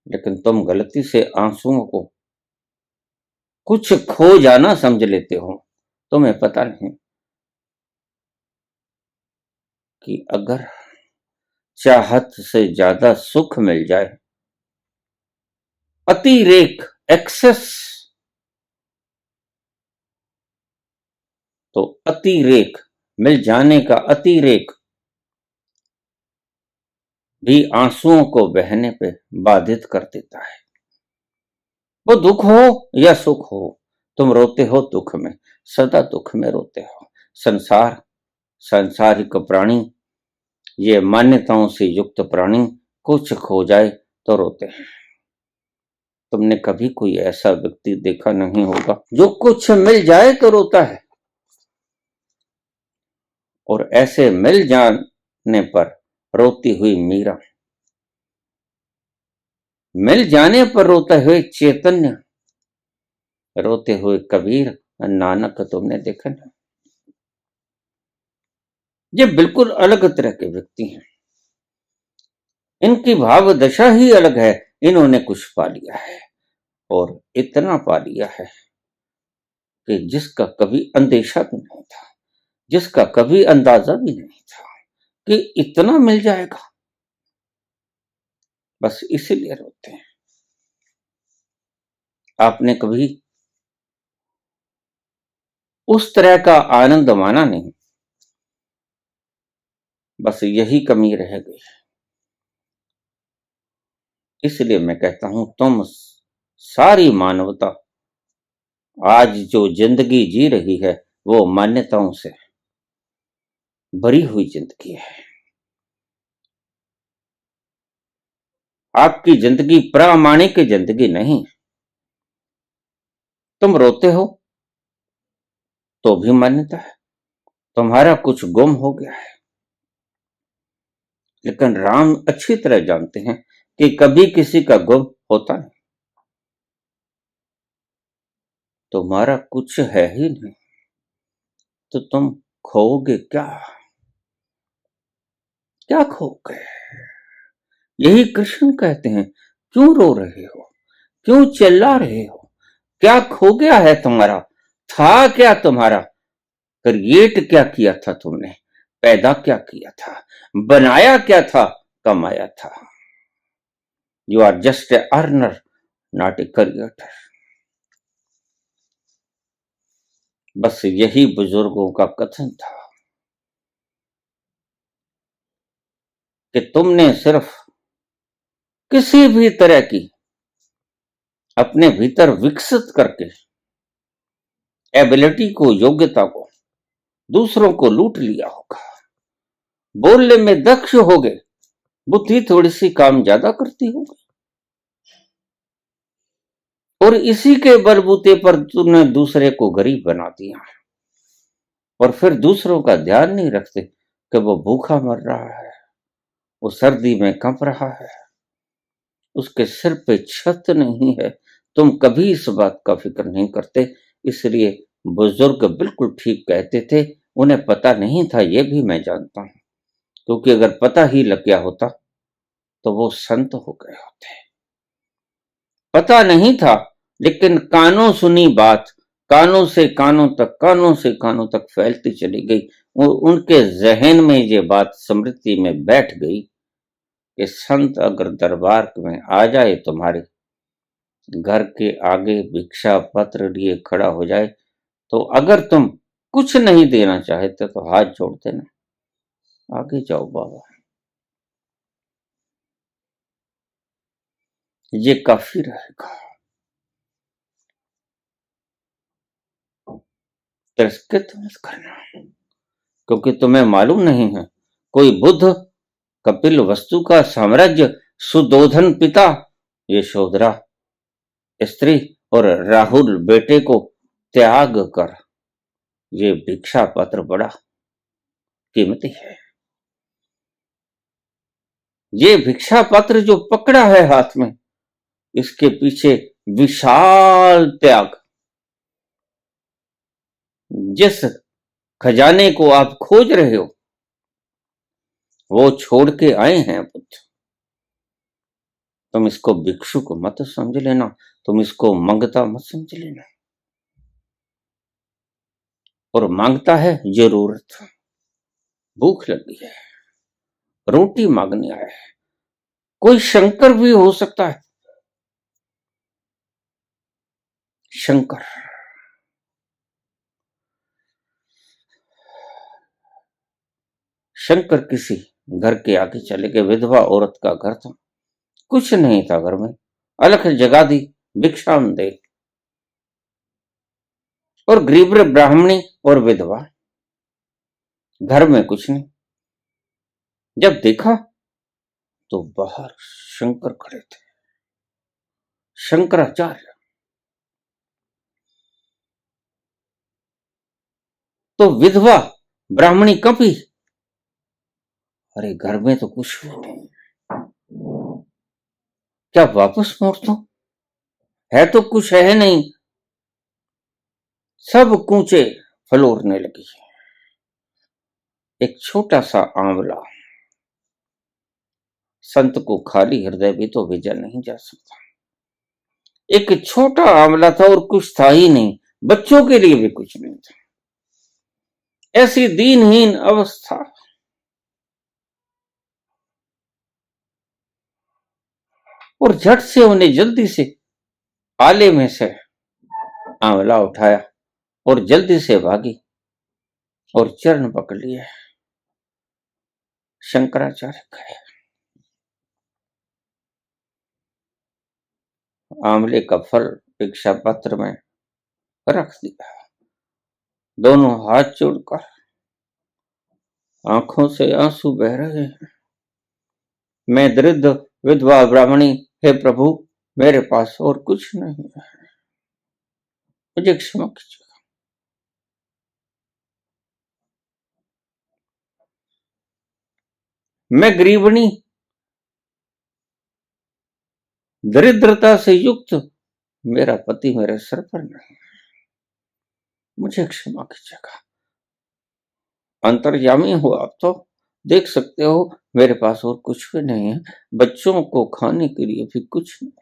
लेकिन तुम गलती से आंसुओं को कुछ खो जाना समझ लेते हो। तुम्हें पता नहीं कि अगर चाहत से ज्यादा सुख मिल जाए, अतिरेक, एक्सेस, तो अतिरेक मिल जाने का अतिरेक भी आंसुओं को बहने पे बाधित कर देता है। वो दुख हो या सुख हो, तुम रोते हो दुख में, सदा दुख में रोते हो। संसार, सांसारिक प्राणी, ये मान्यताओं से युक्त प्राणी कुछ खो जाए तो रोते हैं। तुमने कभी कोई ऐसा व्यक्ति देखा नहीं होगा जो कुछ मिल जाए तो रोता है, और ऐसे मिल जाने पर रोती हुई मीरा, मिल जाने पर रोते हुए चैतन्य, रोते हुए कबीर, नानक तुमने देखा ना। ये बिल्कुल अलग तरह के व्यक्ति हैं। इनकी भाव दशा ही अलग है। इन्होंने कुछ पा लिया है, और इतना पा लिया है कि जिसका कभी अंदेशा भी नहीं था, जिसका कभी अंदाजा भी नहीं था कि इतना मिल जाएगा। बस इसीलिए रोते हैं। आपने कभी उस तरह का आनंद माना नहीं। बस यही कमी रह गई। इसलिए मैं कहता हूं, तुम सारी मानवता आज जो जिंदगी जी रही है वो मान्यताओं से भरी हुई जिंदगी है। आपकी जिंदगी प्रामाणिक जिंदगी नहीं। तुम रोते हो तो भी मान्यता है, तुम्हारा कुछ गुम हो गया है। लेकिन राम अच्छी तरह जानते हैं कि कभी किसी का गुम होता नहीं। तुम्हारा कुछ है ही नहीं तो तुम खोओगे क्या? क्या खोओगे? यही कृष्ण कहते हैं, क्यों रो रहे हो, क्यों चिल्ला रहे हो? क्या खो गया है तुम्हारा? था क्या तुम्हारा? क्रिएट क्या किया था तुमने? पैदा क्या किया था? बनाया क्या था? कमाया था? You are just a earner, not a creator. बस यही बुजुर्गों का कथन था कि तुमने सिर्फ किसी भी तरह की अपने भीतर विकसित करके एबिलिटी को, योग्यता को दूसरों को लूट लिया होगा। बोलने में दक्ष हो गए, बुद्धि थोड़ी सी काम ज्यादा करती होगी, और इसी के बलबूते पर तुमने दूसरे को गरीब बना दिया। और फिर दूसरों का ध्यान नहीं रखते कि वो भूखा मर रहा है, वो सर्दी में कंप रहा है, उसके सिर पे छत नहीं है। तुम कभी इस बात का फिक्र नहीं करते। इसलिए बुजुर्ग बिल्कुल ठीक कहते थे, उन्हें पता नहीं था, ये भी मैं जानता हूं, क्योंकि अगर पता ही लग गया होता तो वो संत हो गए होते। पता नहीं था, लेकिन कानों सुनी बात कानों से कानों तक, कानों से कानों तक फैलती चली गई। उनके जहन में ये बात स्मृति में बैठ गई कि संत अगर दरबार में आ जाए, तुम्हारे घर के आगे भिक्षा पत्र लिए खड़ा हो जाए, तो अगर तुम कुछ नहीं देना चाहते तो हाथ जोड़ देना, आगे जाओ बाबा, ये काफी रहेगा। तिरस्कृत मत करना, क्योंकि तुम्हें मालूम नहीं है, कोई बुद्ध, कपिल वस्तु का साम्राज्य, सुदोधन पिता, यशोधरा स्त्री और राहुल बेटे को त्याग कर ये भिक्षा पत्र बड़ा कीमती है। ये भिक्षा पत्र जो पकड़ा है हाथ में, इसके पीछे विशाल त्याग। जिस खजाने को आप खोज रहे हो वो छोड़ के आए हैं बुद्ध। तुम इसको भिक्षुक मत समझ लेना, तुम इसको मांगता मत समझ लेना। और मांगता है जरूरत, भूख लगी है, रोटी मांगने आया है। कोई शंकर भी हो सकता है, शंकर। शंकर किसी घर के आगे चले गए, विधवा औरत का घर था, कुछ नहीं था घर में, अलख जगा दी, भिक्षा दे। और गरीब ब्राह्मणी और विधवा, घर में कुछ नहीं। जब देखा तो बाहर शंकर खड़े थे, शंकराचार्य। तो विधवा ब्राह्मणी कंपी, अरे घर में तो कुछ भी नहीं, क्या वापस मोड़ दो? है तो कुछ है नहीं। सब कूचे फलोरने लगी। एक छोटा सा आंवला, संत को खाली हृदय भी तो भेजा नहीं जा सकता। एक छोटा आंवला था और कुछ था ही नहीं, बच्चों के लिए भी कुछ नहीं था। ऐसी दीनहीन अवस्था। और झट से उन्हें जल्दी से आले में से आंवला उठाया और जल्दी से भागी और चरण पकड़ लिए। शंकराचार्य गए, आंवले का फल भिक्षा पात्र में रख दिया, दोनों हाथ जोड़कर आंखों से आंसू बह रहे हैं। मैं दरिद्र विधवा ब्राह्मणी, हे प्रभु मेरे पास और कुछ नहीं है, मुझे क्षमा कीजिए। मैं गरीबनी, दरिद्रता से युक्त, मेरा पति मेरे सर पर नहीं, मुझे क्षमा कीजिएगा। अंतर्यामी हो आप तो देख सकते हो मेरे पास और कुछ भी नहीं है, बच्चों को खाने के लिए भी कुछ नहीं।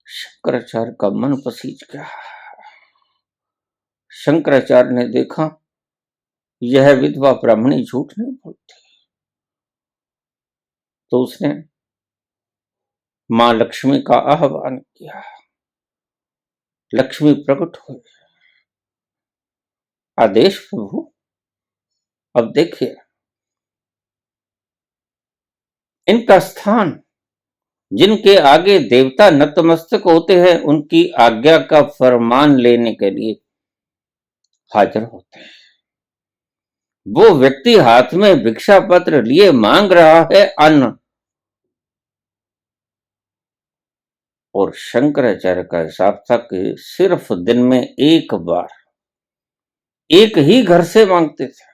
शंकराचार्य का मन पसीज गया। शंकराचार्य ने देखा यह विधवा ब्राह्मणी झूठ नहीं बोलती, तो उसने मां लक्ष्मी का आह्वान किया। लक्ष्मी प्रकट हुई। आदेश प्रभु। अब देखिए इनका स्थान, जिनके आगे देवता नतमस्तक होते हैं उनकी आज्ञा का फरमान लेने के लिए हाजिर होते हैं। वो व्यक्ति हाथ में भिक्षा पत्र लिए मांग रहा है अन्न, और शंकराचार्य का हिसाब था कि सिर्फ दिन में एक बार एक ही घर से मांगते थे,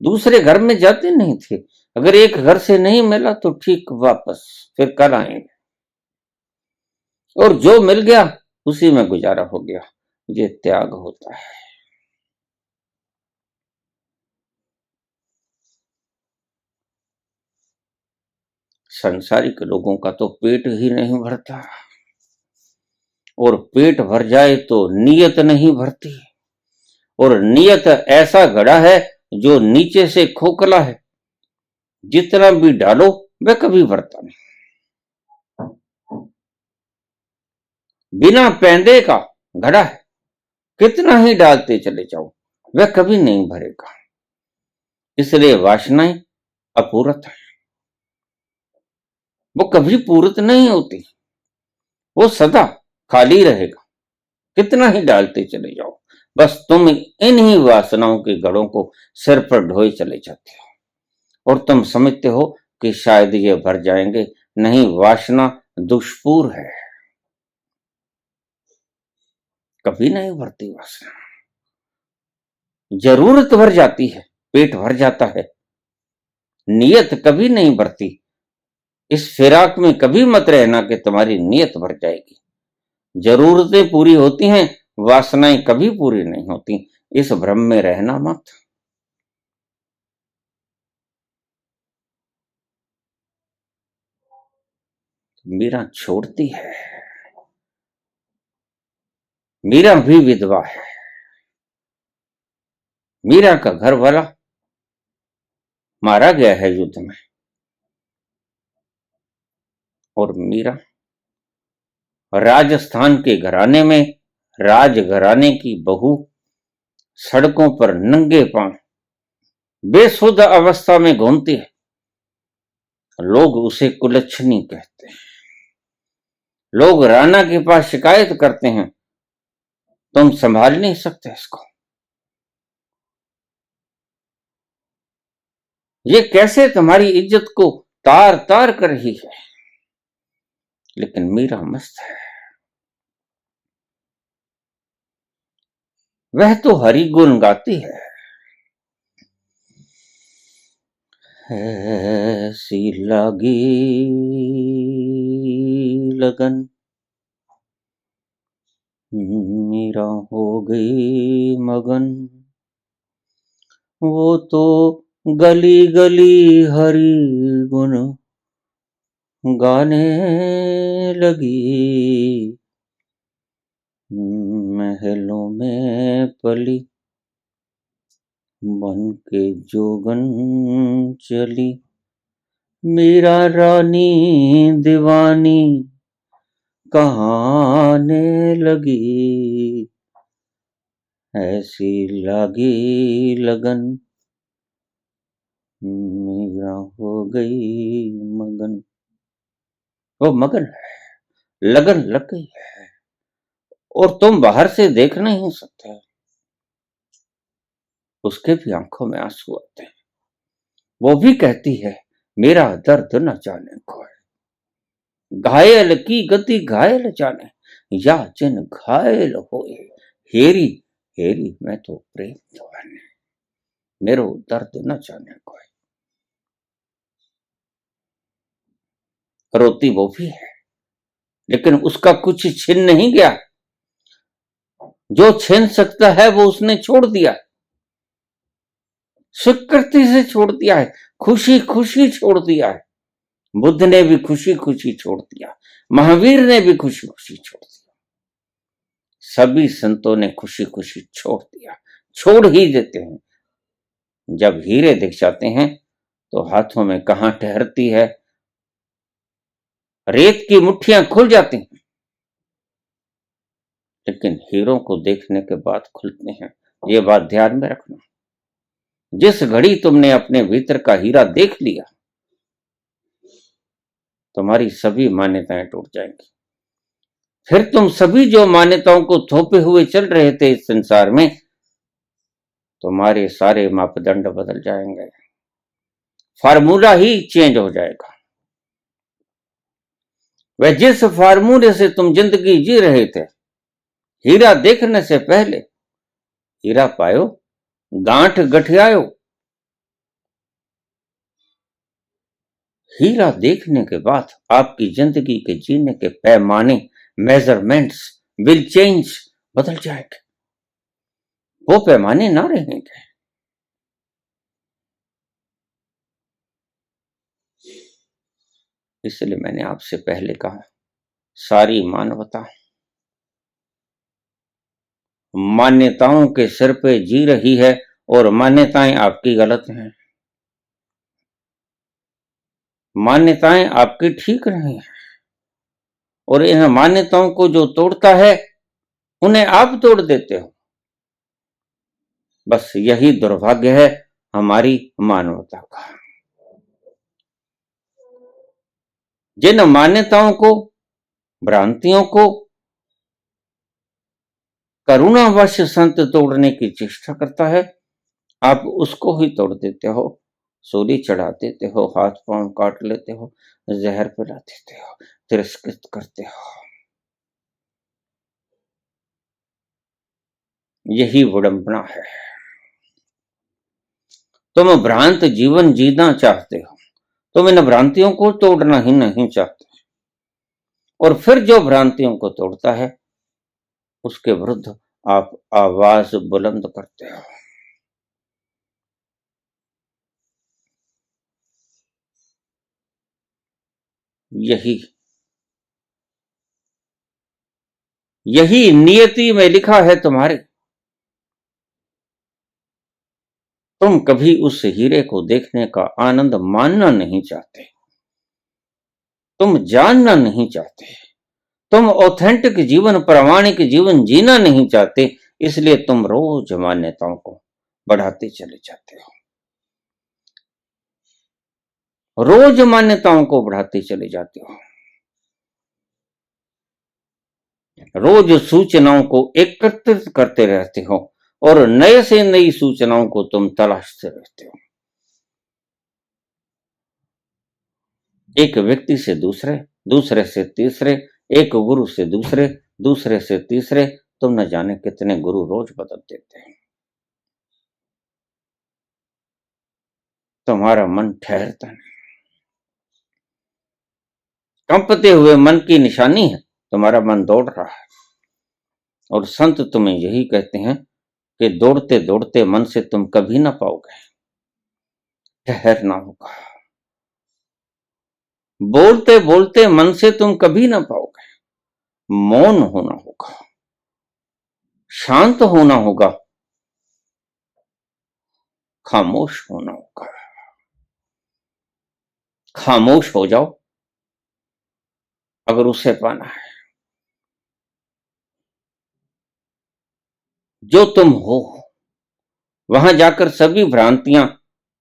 दूसरे घर में जाते नहीं थे। अगर एक घर से नहीं मिला तो ठीक, वापस फिर कल आएंगे, और जो मिल गया उसी में गुजारा हो गया। ये त्याग होता है। संसारिक लोगों का तो पेट ही नहीं भरता, और पेट भर जाए तो नीयत नहीं भरती, और नीयत ऐसा घड़ा है जो नीचे से खोखला है, जितना भी डालो वह कभी भरता नहीं। बिना पैंदे का घड़ा है, कितना ही डालते चले जाओ वह कभी नहीं भरेगा। इसलिए वासनाएं अपूर्त है, वो कभी पूर्त नहीं होती, वो सदा खाली रहेगा, कितना ही डालते चले जाओ। बस तुम इन ही वासनाओं के घड़ों को सिर पर ढोए चले जाते हो, और तुम समझते हो कि शायद ये भर जाएंगे। नहीं, वासना दुष्पूर है, कभी नहीं भरती वासना। जरूरत भर जाती है, पेट भर जाता है, नियत कभी नहीं भरती। इस फिराक में कभी मत रहना कि तुम्हारी नियत भर जाएगी। जरूरतें पूरी होती हैं, वासनाएं कभी पूरी नहीं होती, इस भ्रम में रहना मत। मीरा छोड़ती है। मीरा भी विधवा है। मीरा का घर वाला मारा गया है युद्ध में, और मीरा राजस्थान के घराने में राजघराने की बहू सड़कों पर नंगे पांव बेसुध अवस्था में घूमती है। लोग उसे कुलच्छनी कहते हैं। लोग राणा के पास शिकायत करते हैं, तुम संभाल नहीं सकते इसको, ये कैसे तुम्हारी इज्जत को तार तार कर रही है। लेकिन मीरा मस्त है, वह तो हरि गुण गाती है। ऐसी लगी लगन मीरा हो गई मगन, वो तो गली गली हरि गुण गाने लगी। महलों में पली बन के जोगन चली, मीरा रानी दीवानी कहाने लगी, ऐसी लगी लगन, मीरा हो गई मगन। वो मगन है, लगन लग गई है, और तुम बाहर से देख नहीं सकते। उसके भी आंखों में आंसू आते हैं। वो भी कहती है, मेरा दर्द न जाने को है, घायल की गति घायल जाने, या जिन घायल होए, हेरी हेरी मैं तो प्रेम दीवाने, मेरो दर्द न जाने को है। रोती वो भी है, लेकिन उसका कुछ छिन नहीं गया। जो छीन सकता है वो उसने छोड़ दिया, स्वीकृति से छोड़ दिया है, खुशी खुशी छोड़ दिया है। बुद्ध ने भी खुशी खुशी छोड़ दिया, महावीर ने भी खुशी खुशी छोड़ दिया, सभी संतों ने खुशी खुशी छोड़ दिया, छोड़ ही देते हैं। जब हीरे दिख जाते हैं तो हाथों में कहां ठहरती है, रेत की मुट्ठियां खुल जाती हैं, लेकिन हीरों को देखने के बाद खुलते हैं। ये बात ध्यान में रखना। जिस घड़ी तुमने अपने भीतर का हीरा देख लिया, तुम्हारी सभी मान्यताएं टूट जाएंगी। फिर तुम सभी जो मान्यताओं को थोपे हुए चल रहे थे इस संसार में, तुम्हारे सारे मापदंड बदल जाएंगे, फार्मूला ही चेंज हो जाएगा। वह जिस फार्मूले से तुम जिंदगी जी रहे थे, हीरा देखने से पहले हीरा पायो, गांठ गठियायो। हीरा देखने के बाद आपकी जिंदगी के जीने के पैमाने, मेजरमेंट्स विल चेंज, बदल जाएंगे। वो पैमाने ना रहेंगे। इसलिए मैंने आपसे पहले कहा, सारी मानवता मान्यताओं के सिर पे जी रही है, और मान्यताएं आपकी गलत हैं, मान्यताएं आपकी ठीक नहीं है। और इन मान्यताओं को जो तोड़ता है, उन्हें आप तोड़ देते हो। बस यही दुर्भाग्य है हमारी मानवता का। जिन मान्यताओं को, भ्रांतियों को करुणावश संत तोड़ने की चेष्टा करता है, आप उसको ही तोड़ देते हो, सूली चढ़ा देते हो, हाथ पांव काट लेते हो, जहर पिला देते हो, तिरस्कृत करते हो। यही विडंबना है। तुम भ्रांत जीवन जीना चाहते हो, तुम इन भ्रांतियों को तोड़ना ही नहीं चाहते, और फिर जो भ्रांतियों को तोड़ता है उसके विरुद्ध आप आवाज बुलंद करते हो। यही यही नियति में लिखा है तुम्हारे। तुम कभी उस हीरे को देखने का आनंद मानना नहीं चाहते, तुम जानना नहीं चाहते, तुम ऑथेंटिक जीवन, प्रामाणिक जीवन जीना नहीं चाहते, इसलिए तुम रोज मान्यताओं को बढ़ाते चले जाते हो, रोज मान्यताओं को बढ़ाते चले जाते हो, रोज सूचनाओं को एकत्रित करते रहते हो, और नए से नई सूचनाओं को तुम तलाशते रहते हो। एक व्यक्ति से दूसरे, दूसरे से तीसरे, एक गुरु से दूसरे, दूसरे से तीसरे, तुम न जाने कितने गुरु रोज बदल देते हैं। तुम्हारा मन ठहरता नहीं। कंपते हुए मन की निशानी है, तुम्हारा मन दौड़ रहा है। और संत तुम्हें यही कहते हैं कि दौड़ते दौड़ते मन से तुम कभी ना पाओगे, ठहरना होगा। बोलते बोलते मन से तुम कभी ना पाओगे, मौन होना होगा, शांत होना होगा, खामोश होना होगा। खामोश हो जाओ अगर उसे पाना है। जो तुम हो, वहां जाकर सभी भ्रांतियां,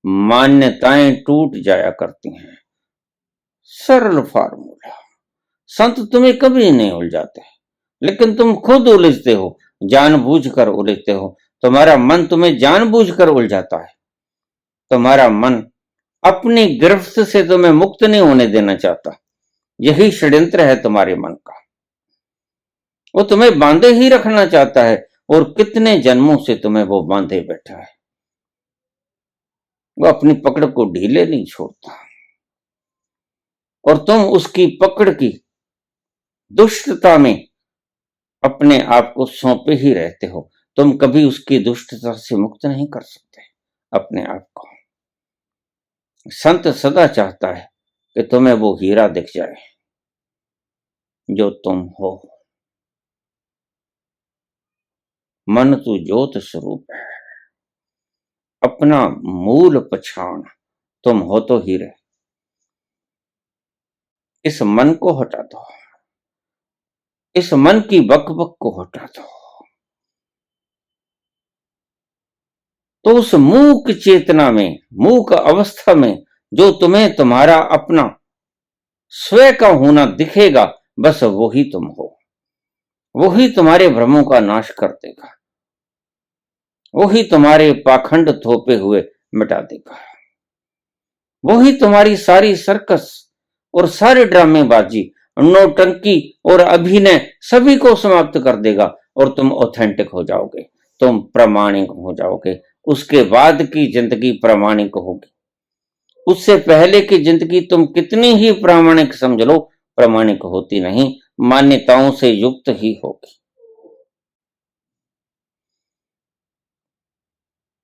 मान्यताएं टूट जाया करती हैं। सरल फार्मूला। संत तुम्हें कभी नहीं उलझाते, लेकिन तुम खुद उलझते हो, जानबूझकर उलझते हो। तुम्हारा मन तुम्हें जानबूझकर उलझाता है। तुम्हारा मन अपनी गिरफ्त से तुम्हें मुक्त नहीं होने देना चाहता। यही षड्यंत्र है तुम्हारे मन का। वो तुम्हें बांधे ही रखना चाहता है, और कितने जन्मों से तुम्हें वो बांधे बैठा है। वो अपनी पकड़ को ढीले नहीं छोड़ता, और तुम उसकी पकड़ की दुष्टता में अपने आप को सौंपे ही रहते हो। तुम कभी उसकी दुष्टता से मुक्त नहीं कर सकते अपने आप को। संत सदा चाहता है कि तुम्हें वो हीरा दिख जाए जो तुम हो। मन तू ज्योत स्वरूप है, अपना मूल पछाण, तुम हो तो हीरे। इस मन को हटा दो, इस मन की बकबक को हटा दो, तो उस मूक चेतना में, मूक अवस्था में जो तुम्हें तुम्हारा अपना स्वयं का होना दिखेगा, बस वो ही तुम हो। वो ही तुम्हारे भ्रमों का नाश कर देगा। वो ही तुम्हारे पाखंड थोपे हुए मिटा देगा। वो ही तुम्हारी सारी सर्कस और सारी ड्रामेबाजी, नौटंकी और अभिनय सभी को समाप्त कर देगा, और तुम ऑथेंटिक हो जाओगे, तुम प्रामाणिक हो जाओगे। उसके बाद की जिंदगी प्रामाणिक होगी। उससे पहले की जिंदगी तुम कितनी ही प्रामाणिक समझ लो, प्रामाणिक होती नहीं, मान्यताओं से युक्त ही होगी।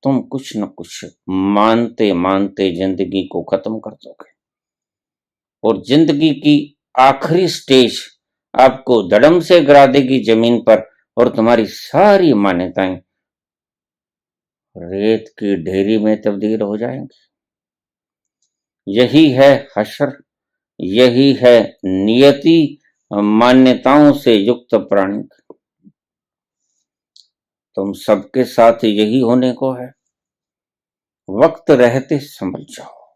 तुम कुछ न कुछ मानते मानते जिंदगी को खत्म कर दोगे, और जिंदगी की आखिरी स्टेज आपको धड़म से गिरा देगी जमीन पर, और तुम्हारी सारी मान्यताएं रेत की ढेरी में तब्दील हो जाएंगी। यही है हशर, यही है नियति, मान्यताओं से युक्त प्राणी। तुम सबके साथ यही होने को है। वक्त रहते समझ जाओ,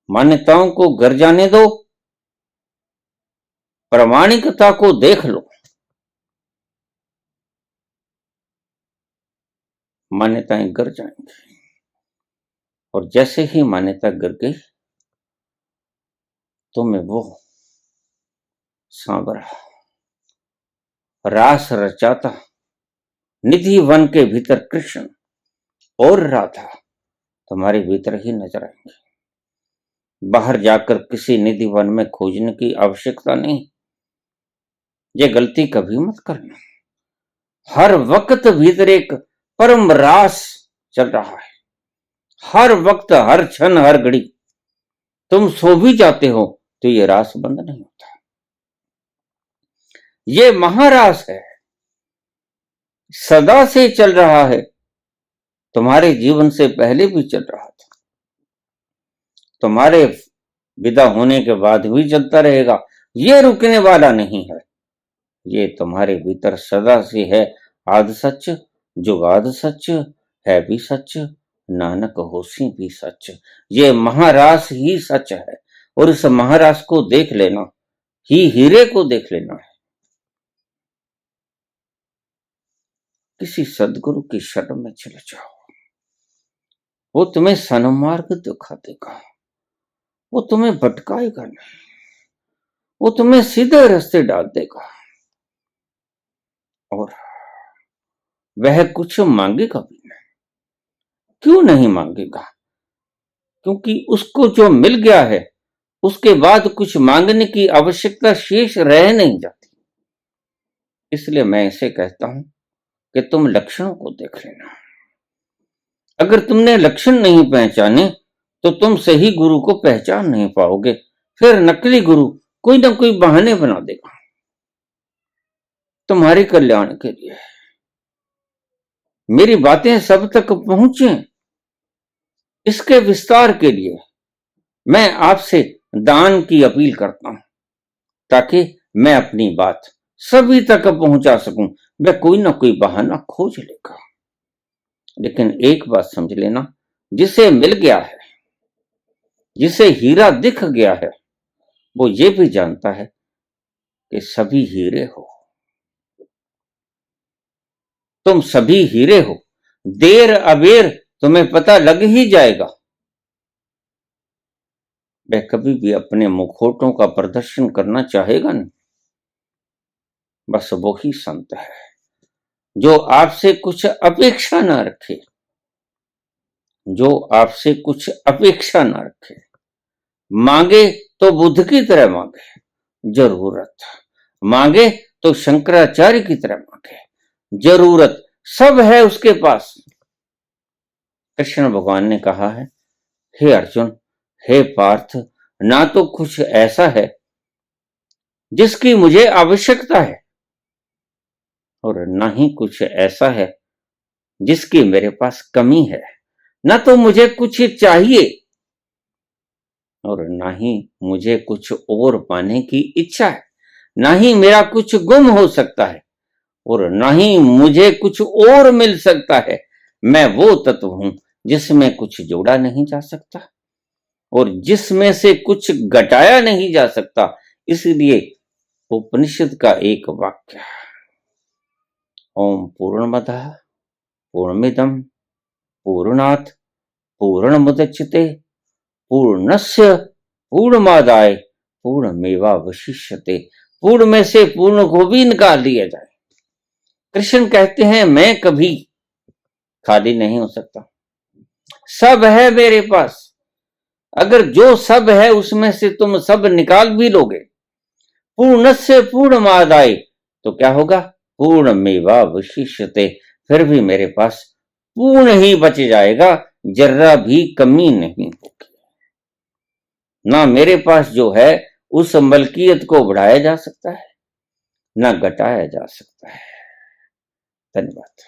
मान्यताओं को गिर जाने दो, प्रामाणिकता को देख लो। मान्यताएं गिर जाएंगी, और जैसे ही मान्यता गिर गई, तुम्हें वो सांवरा रास रचाता निधि वन के भीतर कृष्ण और राधा तुम्हारे भीतर ही नजर आएंगे। बाहर जाकर किसी निधि वन में खोजने की आवश्यकता नहीं। ये गलती कभी मत करना। हर वक्त भीतर एक परम रास चल रहा है। हर वक्त, हर क्षण, हर घड़ी। तुम सो भी जाते हो तो ये रास बंद नहीं होता। ये महारास है, सदा से चल रहा है। तुम्हारे जीवन से पहले भी चल रहा था, तुम्हारे विदा होने के बाद भी चलता रहेगा। ये रुकने वाला नहीं है। ये तुम्हारे भीतर सदा से है। आद सच, जुगाद सच, है भी सच, नानक होसी भी सच। ये महारास ही सच है, और इस महारास को देख लेना ही हीरे को देख लेना है। किसी सदगुरु की शरण में चले जाओ, वो तुम्हें सन्मार्ग दिखा देगा। वो तुम्हें भटकाएगा नहीं, वो तुम्हें सीधे रास्ते डाल देगा। और वह कुछ मांगेगा भी नहीं। क्यों नहीं मांगेगा? क्योंकि उसको जो मिल गया है, उसके बाद कुछ मांगने की आवश्यकता शेष रह नहीं जाती। इसलिए मैं इसे कहता हूं कि तुम लक्षणों को देख लेना। अगर तुमने लक्षण नहीं पहचाने तो तुम सही गुरु को पहचान नहीं पाओगे। फिर नकली गुरु कोई ना कोई बहाने बना देगा तुम्हारे कल्याण के लिए। मेरी बातें सब तक पहुंचे, इसके विस्तार के लिए मैं आपसे दान की अपील करता हूं, ताकि मैं अपनी बात सभी तक पहुंचा सकूं। वह कोई ना कोई बहाना खोज लेगा। लेकिन एक बात समझ लेना, जिसे मिल गया है, जिसे हीरा दिख गया है, वो ये भी जानता है कि सभी हीरे हो। तुम सभी हीरे हो, देर अबेर तुम्हें पता लग ही जाएगा। वह कभी भी अपने मुखौटों का प्रदर्शन करना चाहेगा नहीं। बस वो ही संत है जो आपसे कुछ अपेक्षा ना रखे, जो आपसे कुछ अपेक्षा ना रखे। मांगे तो बुद्ध की तरह मांगे, जरूरत मांगे तो शंकराचार्य की तरह मांगे, जरूरत सब है उसके पास। कृष्ण भगवान ने कहा है, हे अर्जुन, हे पार्थ, ना तो कुछ ऐसा है जिसकी मुझे आवश्यकता है, और ना ही कुछ ऐसा है जिसकी मेरे पास कमी है। ना तो मुझे कुछ चाहिए और ना ही मुझे कुछ और पाने की इच्छा है। ना ही मेरा कुछ गुम हो सकता है और ना ही मुझे कुछ और मिल सकता है। मैं वो तत्व हूं जिसमें कुछ जोड़ा नहीं जा सकता और जिसमें से कुछ घटाया नहीं जा सकता। इसलिए उपनिषद का एक वाक्य है, ओम पूर्णमदः पूर्णमिदं पूर्णात् पूर्णमुदच्यते पूर्णस्य पूर्णमादाय पूर्णमेवावशिष्यते। पूर्ण में से पूर्ण को भी निकाल दिया जाए। कृष्ण कहते हैं, मैं कभी खाली नहीं हो सकता, सब है मेरे पास। अगर जो सब है उसमें से तुम सब निकाल भी लोगे, पूर्णस्य पूर्णमादाय, तो क्या होगा? पूर्णमेवावशिष्यते, फिर भी मेरे पास पूर्ण ही बच जाएगा, जर्रा भी कमी नहीं होगी। ना मेरे पास जो है उस मलकियत को बढ़ाया जा सकता है, ना घटाया जा सकता है। धन्यवाद।